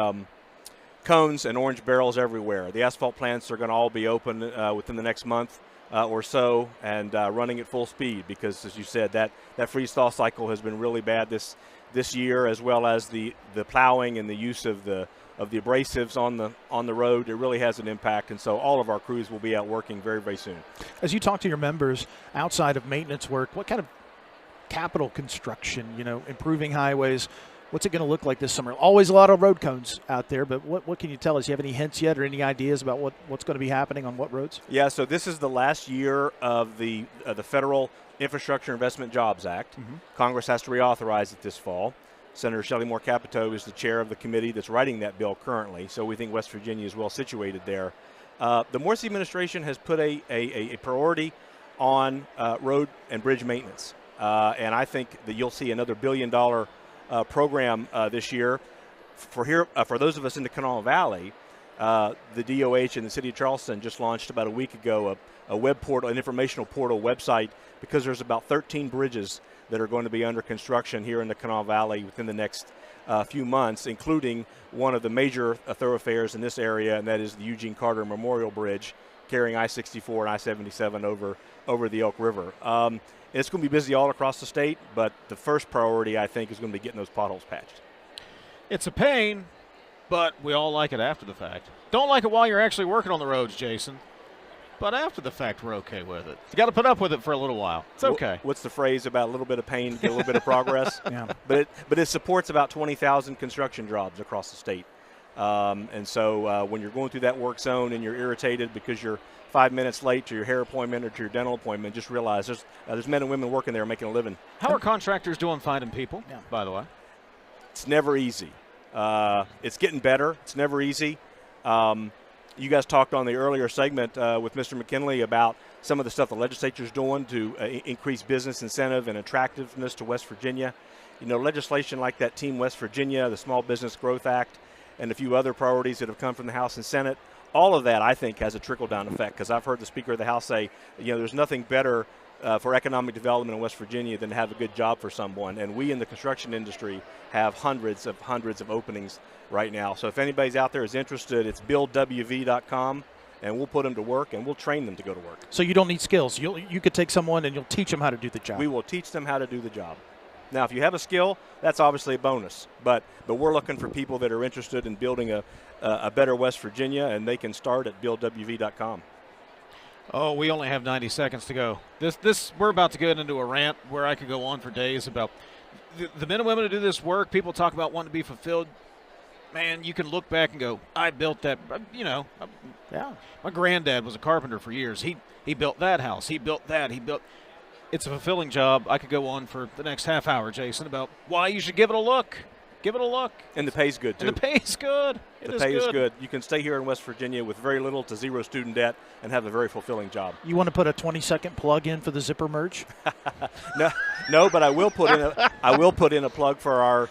cones and orange barrels everywhere. The asphalt plants are going to all be open within the next month or so and running at full speed because, as you said, that freeze-thaw cycle has been really bad this year, as well as the plowing and the use of the abrasives on the road. It really has an impact, and so all of our crews will be out working very, very soon. As you talk to your members outside of maintenance work, what kind of capital construction, improving highways, What's it going to look like this summer? Always a lot of road cones out there, but what can you tell us? You have any hints yet or any ideas about what's going to be happening on what roads? Yeah, so this is the last year of the Federal Infrastructure Investment Jobs Act. Mm-hmm. Congress has to reauthorize it this fall. Senator Shelley Moore Capito is the chair of the committee that's writing that bill currently, so we think West Virginia is well situated there. The Morrissey administration has put a priority on road and bridge maintenance, and I think that you'll see another $1 billion program this year. For those of us in the Kanawha Valley, the DOH and the City of Charleston just launched about a week ago a web portal, an informational portal website, because there's about 13 bridges that are going to be under construction here in the Kanawha Valley within the next few months, including one of the major thoroughfares in this area, and that is the Eugene Carter Memorial Bridge, carrying I-64 and I-77 over the Elk River. It's going to be busy all across the state, but the first priority, I think, is going to be getting those potholes patched. It's a pain, but we all like it after the fact. Don't like it while you're actually working on the roads, Jason. But after the fact, we're okay with it. You got to put up with it for a little while. It's okay. What's the phrase about a little bit of pain, get a little bit of progress? Yeah. But it supports about 20,000 construction jobs across the state. And so when you're going through that work zone and you're irritated because you're 5 minutes late to your hair appointment or to your dental appointment, just realize there's men and women working there making a living. How are contractors doing finding people, by the way? It's never easy. It's getting better. It's never easy. You guys talked on the earlier segment with Mr. McKinley about some of the stuff the legislature is doing to increase business incentive and attractiveness to West Virginia. You know, legislation like that Team West Virginia, the Small Business Growth Act, and a few other priorities that have come from the House and Senate, all of that, I think, has a trickle-down effect, because I've heard the Speaker of the House say, you know, there's nothing better for economic development in West Virginia than to have a good job for someone. And we in the construction industry have hundreds of openings right now. So if anybody's out there is interested, it's buildwv.com, and we'll put them to work, and we'll train them to go to work. So you don't need skills. You could take someone and you'll teach them how to do the job. We will teach them how to do the job. Now, if you have a skill, that's obviously a bonus. But we're looking for people that are interested in building a better West Virginia, and they can start at buildwv.com. Oh, we only have 90 seconds to go. We're about to get into a rant where I could go on for days about the men and women who do this work. People talk about wanting to be fulfilled. Man, you can look back and go, I built that. You know, yeah. My granddad was a carpenter for years. He built that house. He built that. It's a fulfilling job. I could go on for the next half hour, Jason, about why you should give it a look. Give it a look. And the pay's good, too. And the pay's good. The pay is good. You can stay here in West Virginia with very little to zero student debt and have a very fulfilling job. You want to put a 20-second plug in for the zipper merge? No, but I will put in a plug for our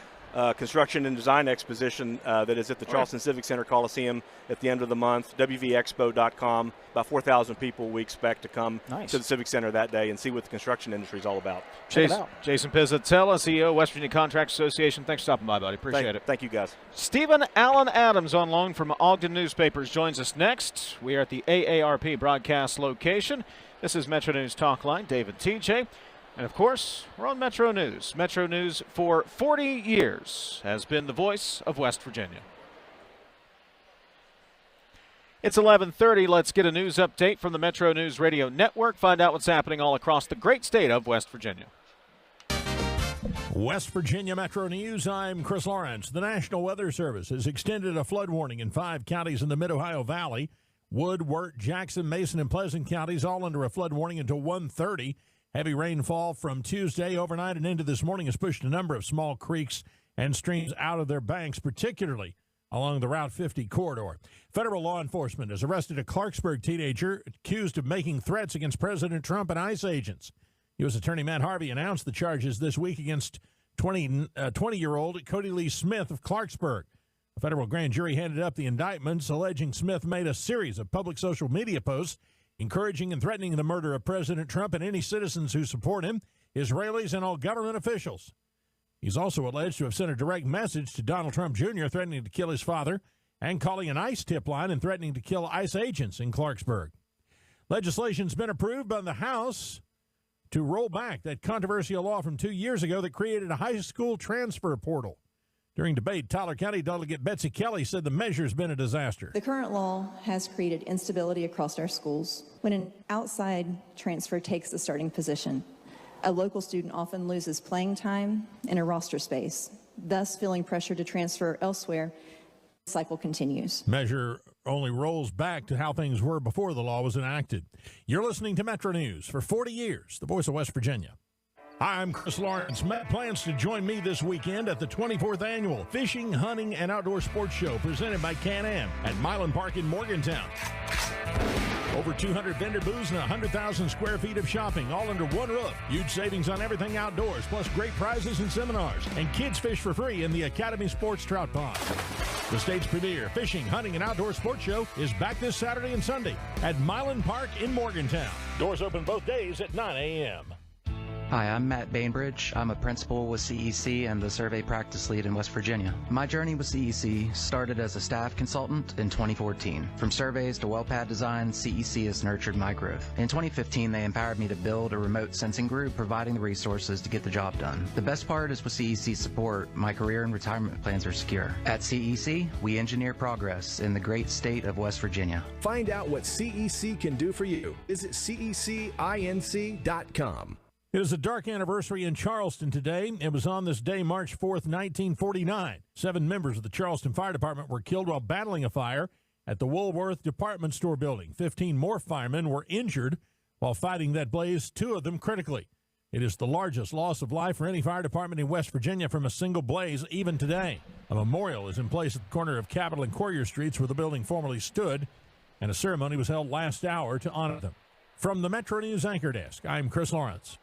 construction and design exposition that is at the Charleston Civic Center Coliseum at the end of the month. WVExpo.com. About 4,000 people we expect to come to the Civic Center that day and see what the construction industry is all about. Jason Pizatella, CEO, West Virginia Contractors Association. Thanks for stopping by, buddy. Appreciate it. Thank you, guys. Stephen Allen Adams on loan from Ogden Newspapers joins us next. We are at the AARP broadcast location. This is MetroNews Talkline. David TJ. And, of course, we're on Metro News. Metro News for 40 years has been the voice of West Virginia. It's 11:30. Let's get a news update from the Metro News Radio Network. Find out what's happening all across the great state of West Virginia. West Virginia Metro News, I'm Chris Lawrence. The National Weather Service has extended a flood warning in 5 counties in the Mid-Ohio Valley. Wood, Wirt, Jackson, Mason, and Pleasant counties all under a flood warning until 1:30. Heavy rainfall from Tuesday overnight and into this morning has pushed a number of small creeks and streams out of their banks, particularly along the Route 50 corridor. Federal law enforcement has arrested a Clarksburg teenager accused of making threats against President Trump and ICE agents. U.S. Attorney Matt Harvey announced the charges this week against 20-year-old Cody Lee Smith of Clarksburg. A federal grand jury handed up the indictments, alleging Smith made a series of public social media posts encouraging and threatening the murder of President Trump and any citizens who support him, Israelis, and all government officials. He's also alleged to have sent a direct message to Donald Trump Jr. threatening to kill his father and calling an ICE tip line and threatening to kill ICE agents in Clarksburg. Legislation's been approved by the House to roll back that controversial law from 2 years ago that created a high school transfer portal. During debate, Tyler County Delegate Betsy Kelly said the measure's been a disaster. The current law has created instability across our schools. When an outside transfer takes the starting position, a local student often loses playing time and a roster space. thus feeling pressure to transfer elsewhere. The cycle continues. Measure only rolls back to how things were before the law was enacted. You're listening to Metro News for 40 years, the voice of West Virginia. Hi, I'm Chris Lawrence. Matt plans to join me this weekend at the 24th Annual Fishing, Hunting, and Outdoor Sports Show presented by Can-Am at Milan Park in Morgantown. Over 200 vendor booths and 100,000 square feet of shopping, all under one roof. Huge savings on everything outdoors, plus great prizes and seminars. And kids fish for free in the Academy Sports Trout Pond. The state's premier fishing, hunting, and outdoor sports show is back this Saturday and Sunday at Milan Park in Morgantown. Doors open both days at 9 a.m. Hi, I'm Matt Bainbridge. I'm a principal with CEC and the survey practice lead in West Virginia. My journey with CEC started as a staff consultant in 2014. From surveys to well pad design, CEC has nurtured my growth. In 2015, they empowered me to build a remote sensing group, providing the resources to get the job done. The best part is with CEC's support, my career and retirement plans are secure. At CEC, we engineer progress in the great state of West Virginia. Find out what CEC can do for you. Visit cecinc.com. It is a dark anniversary in Charleston today. It was on this day, March 4th, 1949. 7 members of the Charleston Fire Department were killed while battling a fire at the Woolworth Department Store building. 15 more firemen were injured while fighting that blaze, 2 of them critically. It is the largest loss of life for any fire department in West Virginia from a single blaze, even today. A memorial is in place at the corner of Capitol and Courier Streets where the building formerly stood, and a ceremony was held last hour to honor them. From the Metro News Anchor Desk, I'm Chris Lawrence.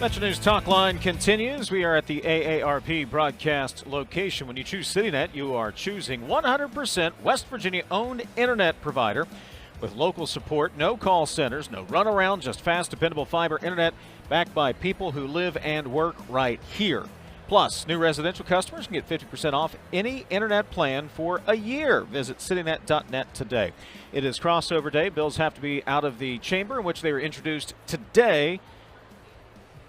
MetroNews Talkline continues. We are at the AARP broadcast location. When you choose CityNet, you are choosing 100% West Virginia-owned internet provider with local support, no call centers, no runaround, just fast, dependable fiber internet backed by people who live and work right here. Plus, new residential customers can get 50% off any internet plan for a year. Visit citynet.net today. It is crossover day. Bills have to be out of the chamber in which they were introduced today,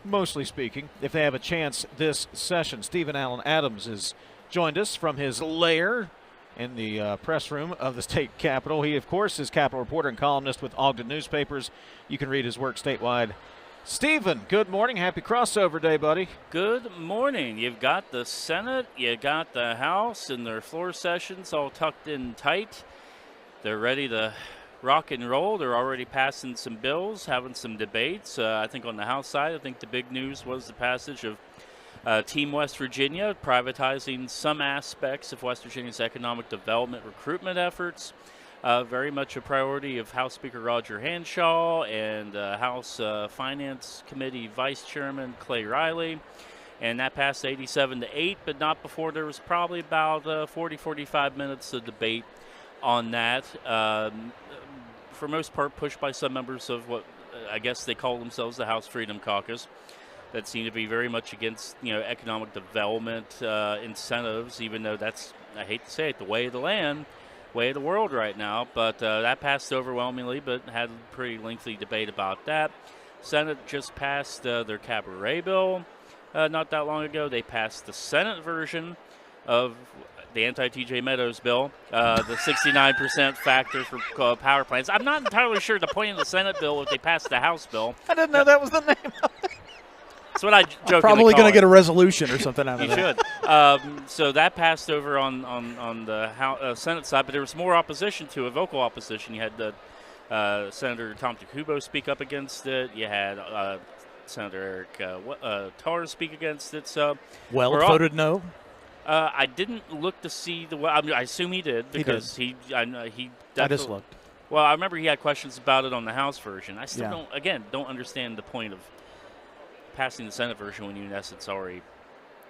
mostly speaking, if they have a chance this session. Stephen Allen Adams has joined us from his lair in the press room of the state capitol. He, of course, is Capitol reporter and columnist with Ogden Newspapers. You can read his work statewide. Stephen, good morning. Happy crossover day, buddy. Good morning. You've got the Senate, you got the House, and their floor sessions all tucked in tight. They're ready to rock and roll. They're already passing some bills, having some debates. I think on the House side, I think the big news was the passage of Team West Virginia, privatizing some aspects of West Virginia's economic development recruitment efforts. Very much a priority of House Speaker Roger Hanshaw and House Finance Committee Vice Chairman Clay Riley. And that passed 87-8, but not before there was probably about 40-45 minutes of debate on that. For most part, pushed by some members of what I guess they call themselves the House Freedom Caucus, that seem to be very much against, economic development incentives, even though that's, I hate to say it, the way of the land, way of the world right now. But that passed overwhelmingly, but had a pretty lengthy debate about that. Senate just passed their cabaret bill not that long ago. They passed the Senate version of the anti-TJ Meadows bill, the 69% factor for power plants. I'm not entirely sure the point of the Senate bill if they passed the House bill. I didn't know that was the name of it. That's what I jokingly probably going to get a resolution or something out of that. You should. So that passed over on the House, Senate side, but there was more opposition to it, vocal opposition. You had Senator Tom Takubo speak up against it. You had Senator Eric Tarr speak against it. So voted no. I didn't look to see I assume he did because he definitely. I just looked. Well, I remember he had questions about it on the House version. I still don't understand the point of passing the Senate version when you, in essence, already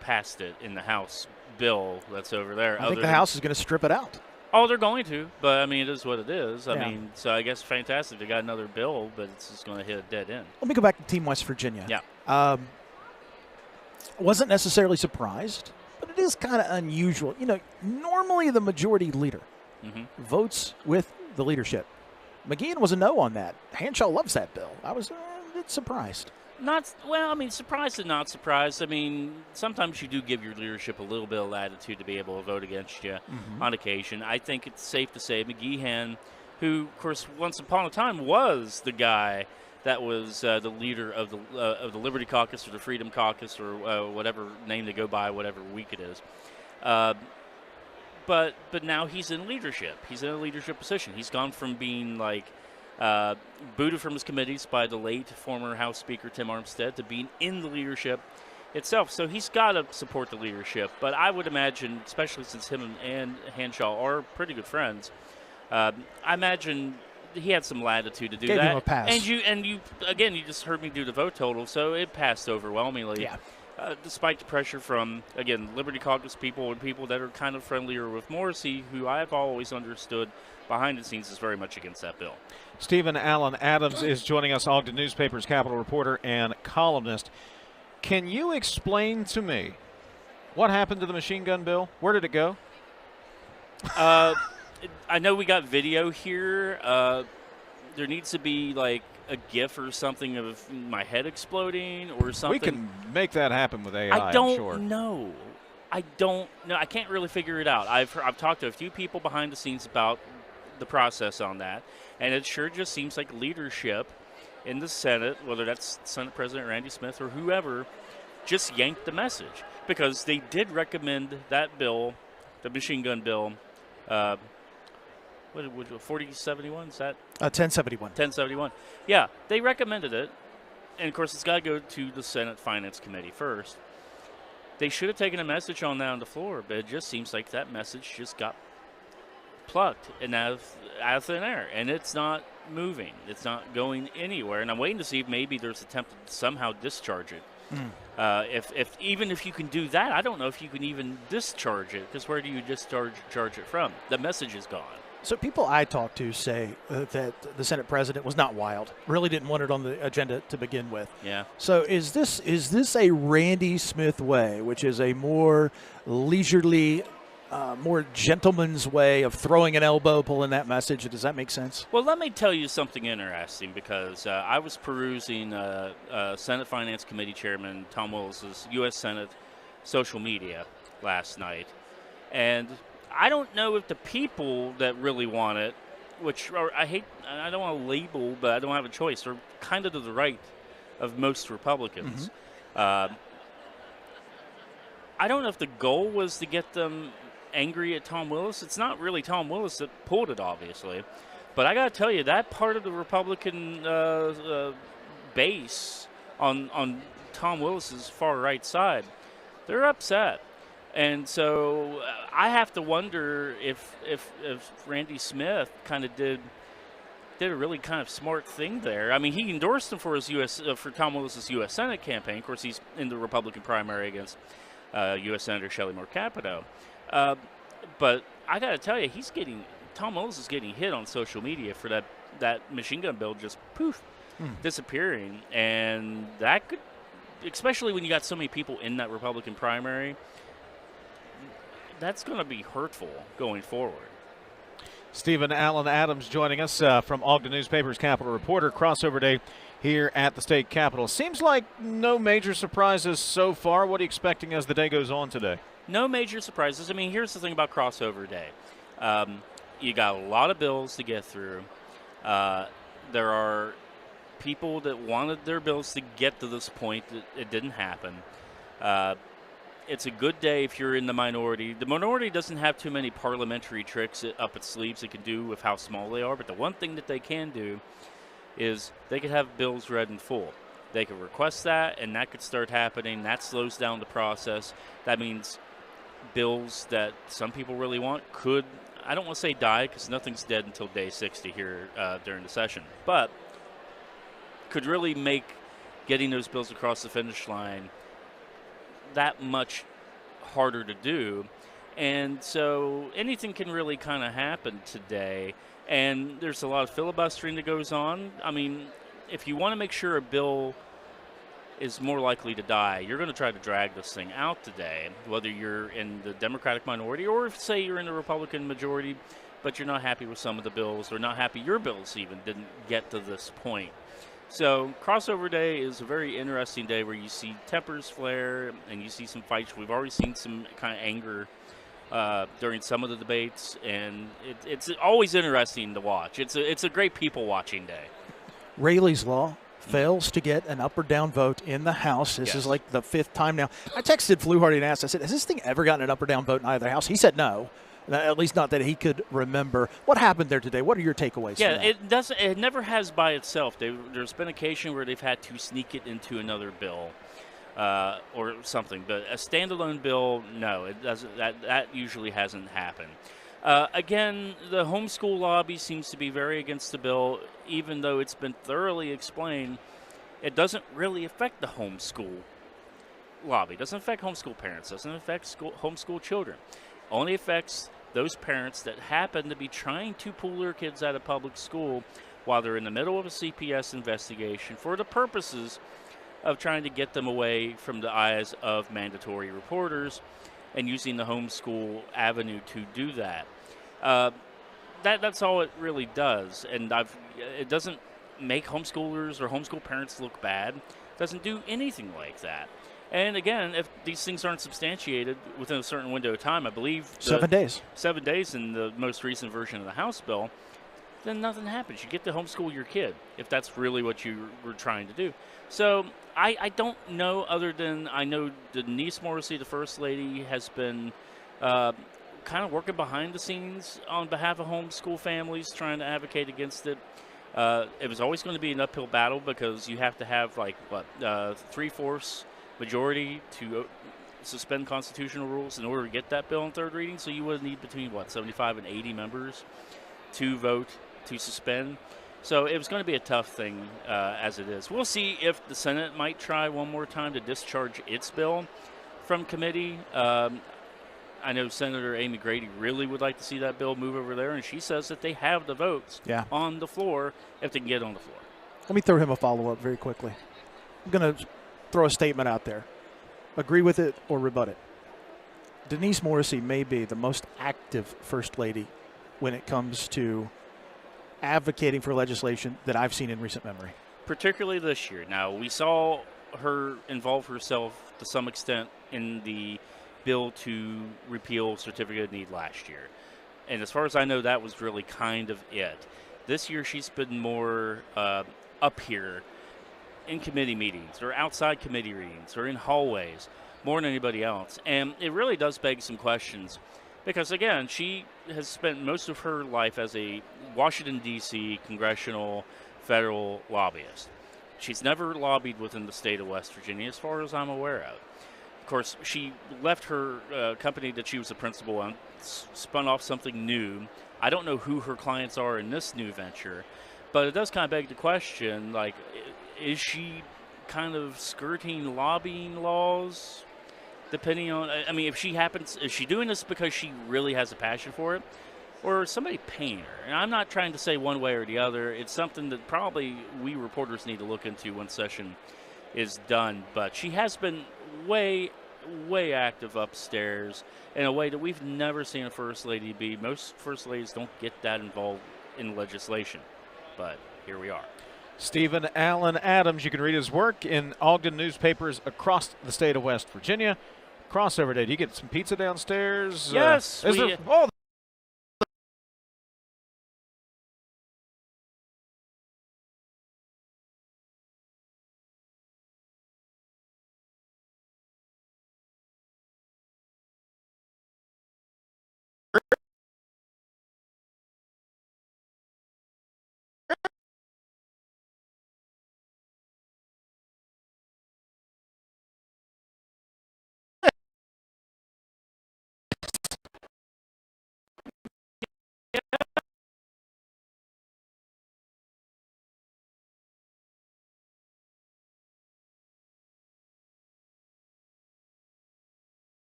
passed it in the House bill that's over there. I think the House is going to strip it out. Oh, they're going to, but, it is what it is. I mean, so I guess fantastic. They got another bill, but it's just going to hit a dead end. Let me go back to Team West Virginia. Yeah. Wasn't necessarily surprised, but it is kind of unusual. Normally the majority leader votes with the leadership. McGeehan was a no on that. Hanshaw loves that bill. I was a bit surprised. Surprised and not surprised. I mean, sometimes you do give your leadership a little bit of latitude to be able to vote against you on occasion. I think it's safe to say McGeehan, who, of course, once upon a time was the guy that was the leader of the Liberty Caucus or the Freedom Caucus or whatever name they go by, whatever week it is. But now he's in leadership. He's in a leadership position. He's gone from being booted from his committees by the late former House Speaker Tim Armstead to being in the leadership itself. So he's got to support the leadership. But I would imagine, especially since him and Hanshaw are pretty good friends, I imagine he had some latitude to do Gave that. him a pass. And you just heard me do the vote total, so it passed overwhelmingly. Yeah. Despite the pressure from, again, Liberty Caucus people and people that are kind of friendlier with Morrissey, who I've always understood behind the scenes is very much against that bill. Stephen Allen Adams is joining us, Ogden Newspapers Capitol reporter and columnist. Can you explain to me what happened to the machine gun bill? Where did it go? I know we got video here. There needs to be like a GIF or something of my head exploding or something. We can make that happen with AI, I don't I'm sure. know. I don't know. I can't really figure it out. I've talked to a few people behind the scenes about the process on that, and it sure just seems like leadership in the Senate, whether that's Senate President Randy Smith or whoever, just yanked the message because they did recommend that bill, the machine gun bill. What 4071 is that? 1071. 1071. Yeah, they recommended it, and of course it's got to go to the Senate Finance Committee first. They should have taken a message on that on the floor, but it just seems like that message just got plucked and out of thin air, and it's not moving. It's not going anywhere, and I'm waiting to see if maybe there's an attempt to somehow discharge it. Even if you can do that, I don't know if you can even discharge it, because where do you discharge it from? The message is gone. So people I talk to say that the Senate president was not wild, really didn't want it on the agenda to begin with. Yeah. So is this a Randy Smith way, which is a more leisurely, more gentleman's way of throwing an elbow, pulling that message? Does that make sense? Well, let me tell you something interesting, because I was perusing Senate Finance Committee Chairman Tom Willis's U.S. Senate social media last night, and I don't know if the people that really want it, which I don't want to label, but I don't have a choice, are kind of to the right of most Republicans. I don't know if the goal was to get them angry at Tom Willis. It's not really Tom Willis that pulled it, obviously. But I got to tell you, that part of the Republican base on Tom Willis's far right side, they're upset. And so I have to wonder if Randy Smith kind of did a really kind of smart thing there. I mean, he endorsed him for his for Tom Willis's U.S. Senate campaign. Of course, he's in the Republican primary against U.S. Senator Shelley Moore Capito. But I got to tell you, Tom Willis is getting hit on social media for that machine gun bill just disappearing, and that could, especially when you got so many people in that Republican primary, that's going to be hurtful going forward. Stephen Allen Adams joining us from Ogden Newspapers Capitol reporter. Crossover day here at the state capitol. Seems like no major surprises so far. What are you expecting as the day goes on today? No major surprises. I mean, here's the thing about crossover day. You got a lot of bills to get through. There are people that wanted their bills to get to this point. It didn't happen. It's a good day if you're in the minority. The minority doesn't have too many parliamentary tricks up its sleeves it can do with how small they are, but the one thing that they can do is they could have bills read in full. They could request that, and that could start happening. That slows down the process. That means bills that some people really want could, I don't want to say die, because nothing's dead until day 60 here during the session, but could really make getting those bills across the finish line that much harder to do. And so anything can really kind of happen today, and there's a lot of filibustering that goes on. I mean, if you want to make sure a bill is more likely to die, you're going to try to drag this thing out today, whether you're in the Democratic minority or if, say, you're in the Republican majority, but you're not happy with some of the bills, or not happy your bills even didn't get to this point. So crossover day is a very interesting day where you see tempers flare and you see some fights. We've already seen some kind of anger during some of the debates, and it's always interesting to watch. It's a great people watching day. Rayleigh's Law fails to get an up or down vote in the House. This is like the 5th time now. I texted Fluharty and asked, I said, has this thing ever gotten an up or down vote in either house? He said no. At least not that he could remember. What happened there today? What are your takeaways? Yeah, from that? it doesn't. It never has by itself. There's been occasion where they've had to sneak it into another bill or something. But a standalone bill, no, it doesn't. That usually hasn't happened. Again, the homeschool lobby seems to be very against the bill, even though it's been thoroughly explained. It doesn't really affect the homeschool lobby. It doesn't affect homeschool parents. It doesn't affect homeschool children. Only affects those parents that happen to be trying to pull their kids out of public school while they're in the middle of a CPS investigation for the purposes of trying to get them away from the eyes of mandatory reporters and using the homeschool avenue to do that. That's all it really does. And it doesn't make homeschoolers or homeschool parents look bad. It doesn't do anything like that. And again, if these things aren't substantiated within a certain window of time, I believe 7 days. 7 days in the most recent version of the House bill, then nothing happens. You get to homeschool your kid if that's really what you were trying to do. So I don't know, other than I know Denise Morrissey, the First Lady, has been kind of working behind the scenes on behalf of homeschool families, trying to advocate against it. It was always going to be an uphill battle because you have to have, 3/4 majority to suspend constitutional rules in order to get that bill in third reading. So you would need between 75 and 80 members to vote to suspend. So it was going to be a tough thing as it is. We'll see if the Senate might try one more time to discharge its bill from committee. I know Senator Amy Grady really would like to see that bill move over there, and she says that they have the votes on the floor if they can get on the floor. Let me throw him a follow-up very quickly. I'm going to throw a statement out there. Agree with it or rebut it. Denise Morrissey may be the most active First Lady when it comes to advocating for legislation that I've seen in recent memory. Particularly this year. Now, we saw her involve herself to some extent in the bill to repeal Certificate of Need last year. And as far as I know, that was really kind of it. This year, she's been more up here in committee meetings or outside committee readings or in hallways more than anybody else. And it really does beg some questions because, again, she has spent most of her life as a Washington, D.C. congressional federal lobbyist. She's never lobbied within the state of West Virginia as far as I'm aware of. Of course, she left her company that she was a principal on, spun off something new. I don't know who her clients are in this new venture, but it does kind of beg the question, is she kind of skirting lobbying laws? Depending on, is she doing this because she really has a passion for it? Or is somebody paying her? And I'm not trying to say one way or the other. It's something that probably we reporters need to look into when session is done. But she has been way, way active upstairs in a way that we've never seen a First Lady be. Most First Ladies don't get that involved in legislation. But here we are. Stephen Allen Adams, you can read his work in Ogden Newspapers across the state of West Virginia. Crossover day. Do you get some pizza downstairs? Yes.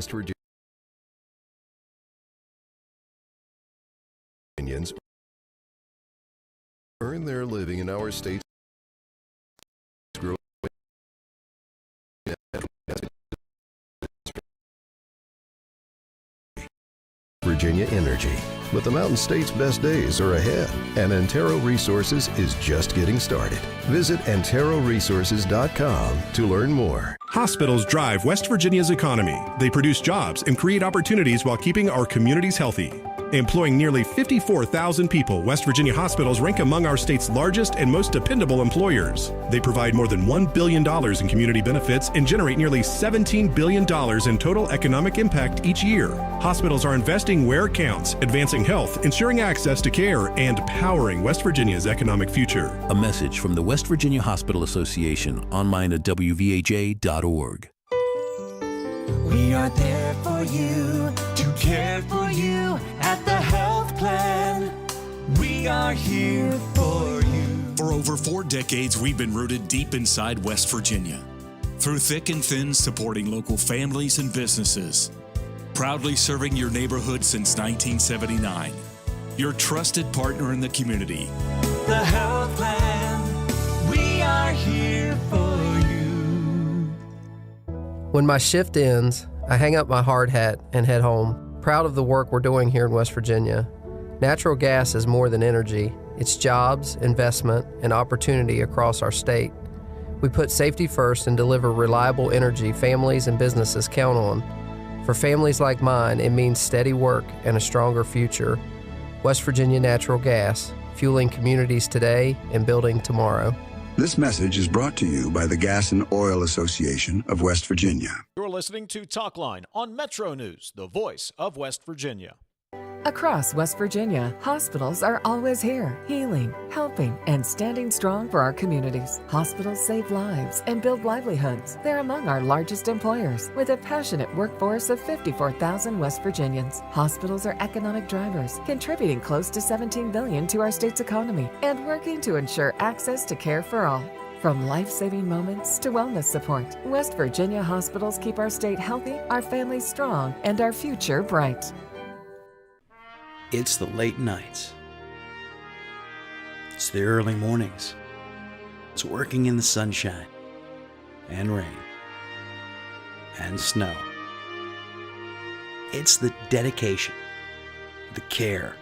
West Virginians earn their living in our state's growing Virginia energy. But the Mountain State's best days are ahead, and Antero Resources is just getting started. Visit AnteroResources.com to learn more. Hospitals drive West Virginia's economy. They produce jobs and create opportunities while keeping our communities healthy. Employing nearly 54,000 people, West Virginia hospitals rank among our state's largest and most dependable employers. They provide more than $1 billion in community benefits and generate nearly $17 billion in total economic impact each year. Hospitals are investing where it counts, advancing health, ensuring access to care, and powering West Virginia's economic future. A message from the West Virginia Hospital Association, online at WVHA.org. We are there for you, to care for you at the health plan. We are here for you. For over 4 decades, we've been rooted deep inside West Virginia. Through thick and thin, supporting local families and businesses. Proudly serving your neighborhood since 1979. Your trusted partner in the community. The health plan, we are here for you. When my shift ends, I hang up my hard hat and head home, proud of the work we're doing here in West Virginia. Natural gas is more than energy. It's jobs, investment, and opportunity across our state. We put safety first and deliver reliable energy families and businesses count on. For families like mine, it means steady work and a stronger future. West Virginia Natural Gas, fueling communities today and building tomorrow. This message is brought to you by the Gas and Oil Association of West Virginia. You're listening to Talkline on Metro News, the voice of West Virginia. Across West Virginia, hospitals are always here, healing, helping, and standing strong for our communities. Hospitals save lives and build livelihoods. They're among our largest employers, with a passionate workforce of 54,000 West Virginians. Hospitals are economic drivers, contributing close to $17 billion to our state's economy and working to ensure access to care for all. From life-saving moments to wellness support, West Virginia hospitals keep our state healthy, our families strong, and our future bright. It's the late nights. It's the early mornings. It's working in the sunshine and rain and snow. It's the dedication, the care,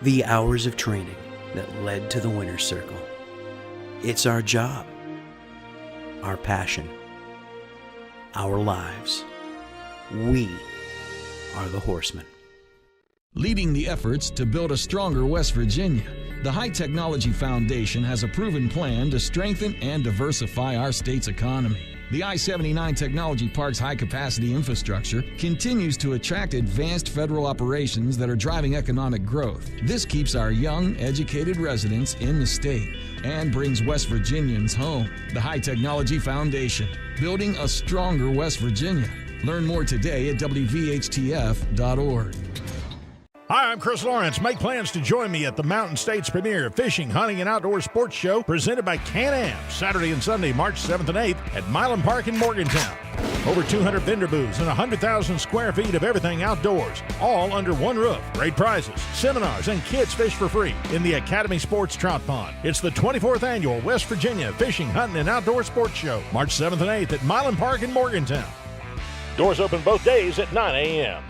the hours of training that led to the winner's circle. It's our job, our passion, our lives. We are the horsemen. Leading the efforts to build a stronger West Virginia, the High Technology Foundation has a proven plan to strengthen and diversify our state's economy. The I-79 Technology Park's high-capacity infrastructure continues to attract advanced federal operations that are driving economic growth. This keeps our young, educated residents in the state and brings West Virginians home. The High Technology Foundation, building a stronger West Virginia. Learn more today at WVHTF.org. Hi, I'm Chris Lawrence. Make plans to join me at the Mountain State's premier fishing, hunting, and outdoor sports show presented by Can-Am, Saturday and Sunday, March 7th and 8th at Milan Park in Morgantown. Over 200 vendor booths and 100,000 square feet of everything outdoors, all under one roof. Great prizes, seminars, and kids fish for free in the Academy Sports Trout Pond. It's the 24th annual West Virginia Fishing, Hunting, and Outdoor Sports Show, March 7th and 8th at Milan Park in Morgantown. Doors open both days at 9 a.m.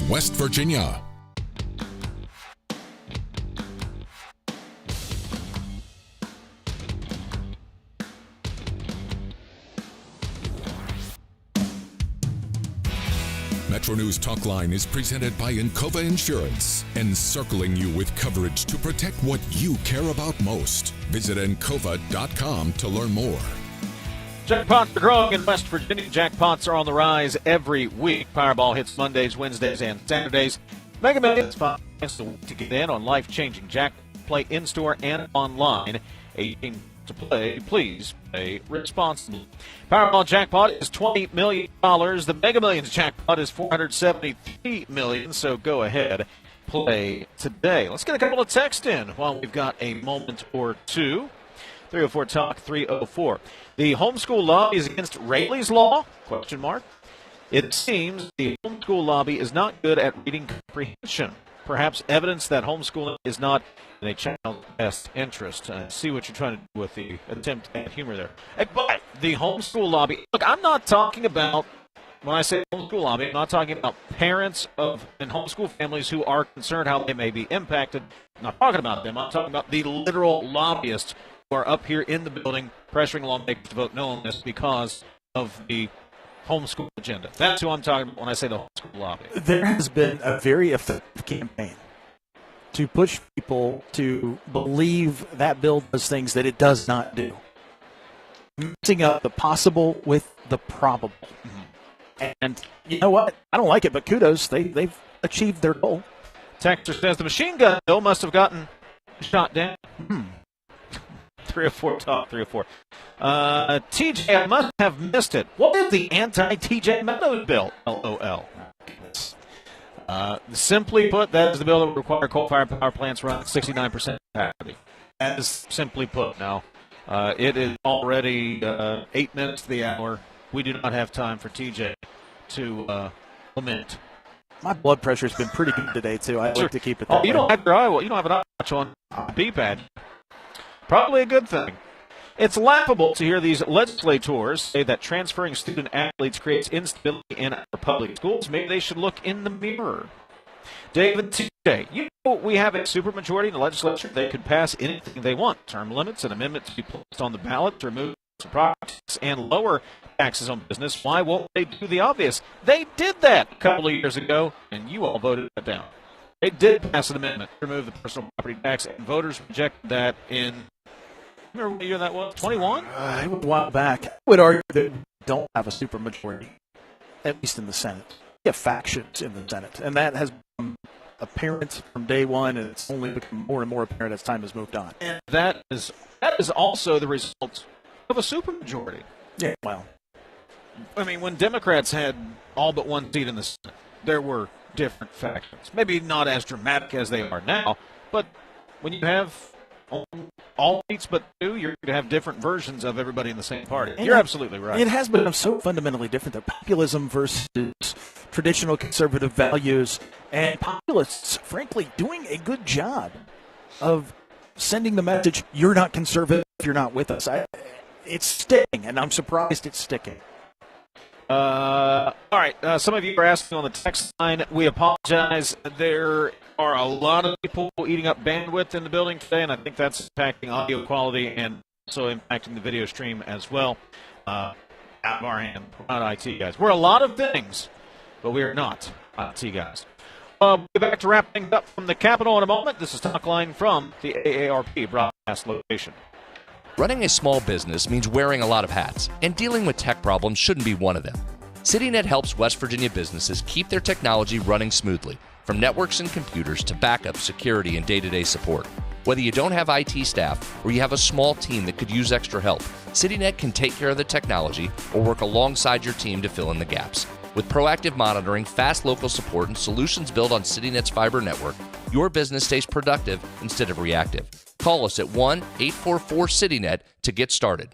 West Virginia. MetroNews Talkline is presented by Encova Insurance, encircling you with coverage to protect what you care about most. Visit Encova.com to learn more. Jackpots are growing in West Virginia. Jackpots are on the rise every week. Powerball hits Mondays, Wednesdays, and Saturdays. Mega Millions, 5 chances a week to get in on life-changing jackpot. Play in-store and online. 18 to play. Please play responsibly. Powerball jackpot is $20 million. The Mega Millions jackpot is $473 million. So go ahead, play today. Let's get a couple of texts in while we've got a moment or two. 304 Talk 304. The homeschool lobby is against Rayleigh's law? Question mark. It seems the homeschool lobby is not good at reading comprehension. Perhaps evidence that homeschooling is not in a child's best interest. I see what you're trying to do with the attempt at humor there. But the homeschool lobby, look, I'm not talking about when I say homeschool lobby, I'm not talking about parents and homeschool families who are concerned how they may be impacted. I'm not talking about them. I'm talking about the literal lobbyists who are up here in the building pressuring lawmakers to vote no on this because of the homeschool agenda. That's who I'm talking about when I say the homeschool lobby. There has been a very effective campaign to push people to believe that bill does things that it does not do. Mixing up the possible with the probable. And you know what? I don't like it, but kudos. They've achieved their goal. Texter says the machine gun bill must have gotten shot down. 304 talk, 304. TJ, I must have missed it. What is the anti-TJ Meadows bill? LOL. Simply put, that is the bill that would require coal-fired power plants run at 69% capacity. That is simply put. Now, it is already 8 minutes to the hour. We do not have time for TJ to lament. My blood pressure has been pretty good today, too. I like to keep it that way. You don't have an eye watch on the B-pad. Probably a good thing. It's laughable to hear these legislators say that transferring student athletes creates instability in our public schools. Maybe they should look in the mirror. David TJ, you know we have a supermajority in the legislature. They could pass anything they want. Term limits, an amendment to be placed on the ballot to remove products and lower taxes on business. Why won't they do the obvious? They did that a couple of years ago, and you all voted that down. They did pass an amendment to remove the personal property tax, and voters rejected that in, remember what year that was? 21? It was a while back. I would argue that we don't have a supermajority, at least in the Senate. We have factions in the Senate, and that has become apparent from day one, and it's only become more and more apparent as time has moved on. And that is also the result of a supermajority. Yeah, well, I mean, when Democrats had all but one seat in the Senate, there were different factions. Maybe not as dramatic as they are now, but when you have all seats but two, you're going to have different versions of everybody in the same party. You're absolutely right. It has become so fundamentally different that populism versus traditional conservative values, and populists, frankly, doing a good job of sending the message, you're not conservative if you're not with us. It's sticking, and I'm surprised it's sticking. All right, some of you are asking on the text line. We apologize. There are a lot of people eating up bandwidth in the building today, and I think that's impacting audio quality and also impacting the video stream as well. Out of our hand. We're not IT guys. We're a lot of things, but we are not IT guys. We'll be back to wrap things up from the Capitol in a moment. This is Talkline from the AARP broadcast location. Running a small business means wearing a lot of hats, and dealing with tech problems shouldn't be one of them. CityNet helps West Virginia businesses keep their technology running smoothly, from networks and computers to backup, security, and day-to-day support. Whether you don't have IT staff or you have a small team that could use extra help, CityNet can take care of the technology or work alongside your team to fill in the gaps. With proactive monitoring, fast local support, and solutions built on CityNet's fiber network, your business stays productive instead of reactive. Call us at 1-844-CityNet to get started.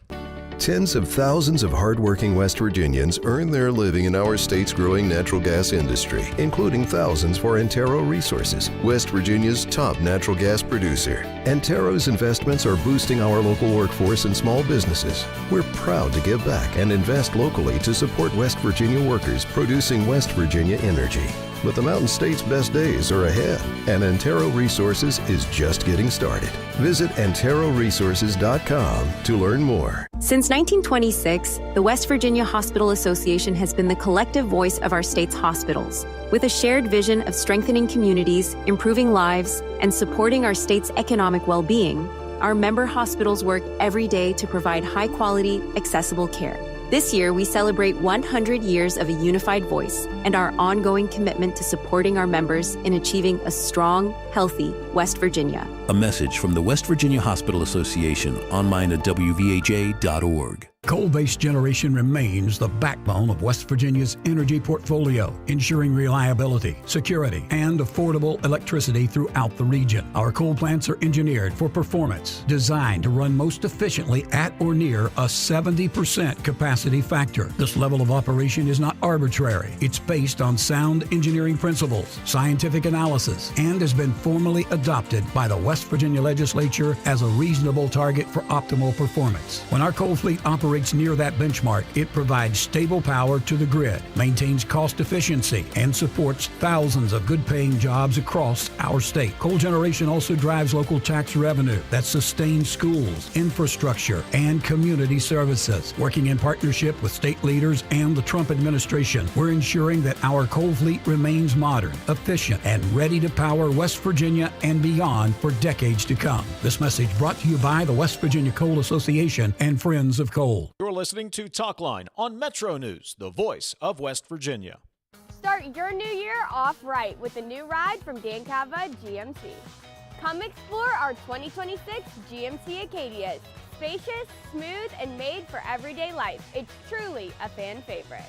Tens of thousands of hardworking West Virginians earn their living in our state's growing natural gas industry, including thousands for Antero Resources, West Virginia's top natural gas producer. Antero's investments are boosting our local workforce and small businesses. We're proud to give back and invest locally to support West Virginia workers producing West Virginia energy. But the Mountain State's best days are ahead, and Antero Resources is just getting started. Visit AnteroResources.com to learn more. Since 1926, the West Virginia Hospital Association has been the collective voice of our state's hospitals. With a shared vision of strengthening communities, improving lives, and supporting our state's economic well-being, our member hospitals work every day to provide high-quality, accessible care. This year, we celebrate 100 years of a unified voice and our ongoing commitment to supporting our members in achieving a strong, healthy West Virginia. A message from the West Virginia Hospital Association, online at wvha.org. Coal-based generation remains the backbone of West Virginia's energy portfolio, ensuring reliability, security, and affordable electricity throughout the region. Our coal plants are engineered for performance, designed to run most efficiently at or near a 70% capacity factor. This level of operation is not arbitrary. It's based on sound engineering principles, scientific analysis, and has been formally adopted by the West Virginia Legislature as a reasonable target for optimal performance. When our coal fleet operates operates near that benchmark, it provides stable power to the grid, maintains cost efficiency, and supports thousands of good-paying jobs across our state. Coal generation also drives local tax revenue that sustains schools, infrastructure, and community services. Working in partnership with state leaders and the Trump administration, we're ensuring that our coal fleet remains modern, efficient, and ready to power West Virginia and beyond for decades to come. This message brought to you by the West Virginia Coal Association and Friends of Coal. You're listening to Talkline on Metro News, the voice of West Virginia. Start your new year off right with a new ride from Dan Cava GMC. Come explore our 2026 GMC Acadias. Spacious, smooth, and made for everyday life. It's truly a fan favorite.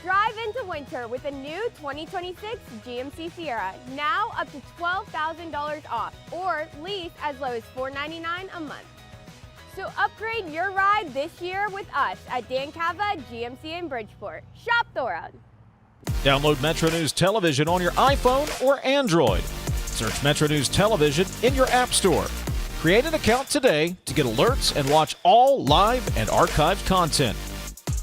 Drive into winter with a new 2026 GMC Sierra, now up to $12,000 off, or lease as low as $499 a month. So upgrade your ride this year with us at Dan Cava GMC in Bridgeport. Shop Thora. Download Metro News Television on your iPhone or Android. Search Metro News Television in your app store. Create an account today to get alerts and watch all live and archived content.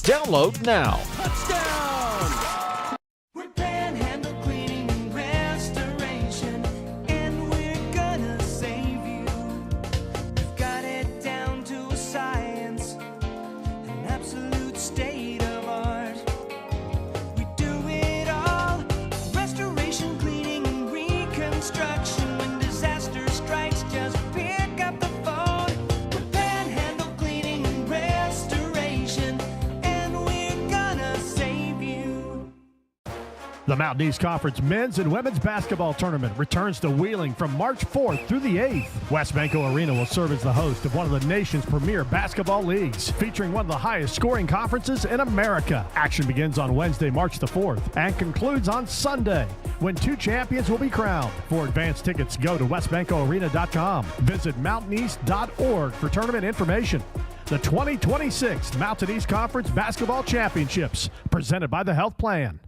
Download now. Touchdown! We're Panhandle Cleaning and Restoration, and we're gonna save you. We've got it down to a science, an absolute state of art. We do it all, restoration, cleaning, and reconstruction. When disaster strikes, just pick up the phone. We're Panhandle Cleaning and Restoration, and we're gonna save you. The Mountain East Conference men's and women's basketball tournament returns to Wheeling from March 4th through the 8th. Westbanco Arena will serve as the host of one of the nation's premier basketball leagues, featuring one of the highest scoring conferences in America. Action begins on Wednesday, March the 4th, and concludes on Sunday, when two champions will be crowned. For advance tickets, go to westbancoarena.com. Visit mountaineast.org for tournament information. The 2026 Mountain East Conference Basketball Championships, presented by the Health Plan.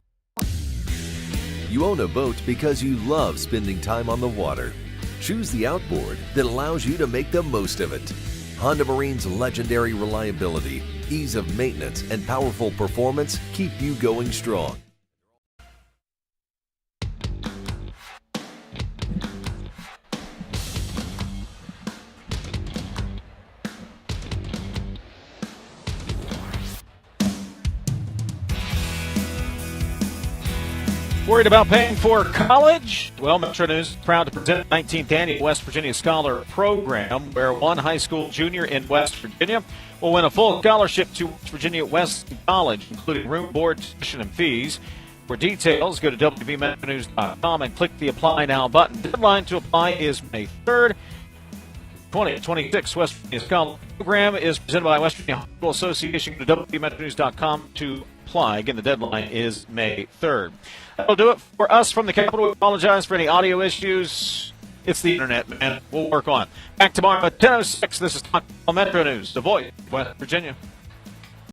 You own a boat because you love spending time on the water. Choose the outboard that allows you to make the most of it. Honda Marine's legendary reliability, ease of maintenance, and powerful performance keep you going strong. Worried about paying for college? Well, Metro News is proud to present the 19th Annual West Virginia Scholar Program, where one high school junior in West Virginia will win a full scholarship to West Virginia West College, including room, board, tuition, and fees. For details, go to wvmetronews.com and click the Apply Now button. Deadline to apply is May 3rd. 2026 West Virginia Scholar Program is presented by West Virginia Hospital Association. Go to wvmetronews.com to apply. Again, the deadline is May 3rd. That'll do it for us from the Capitol. We apologize for any audio issues. It's the internet, man. We'll work on it. Back tomorrow at 10:06. This is Talk on Metro News, the voice of West Virginia.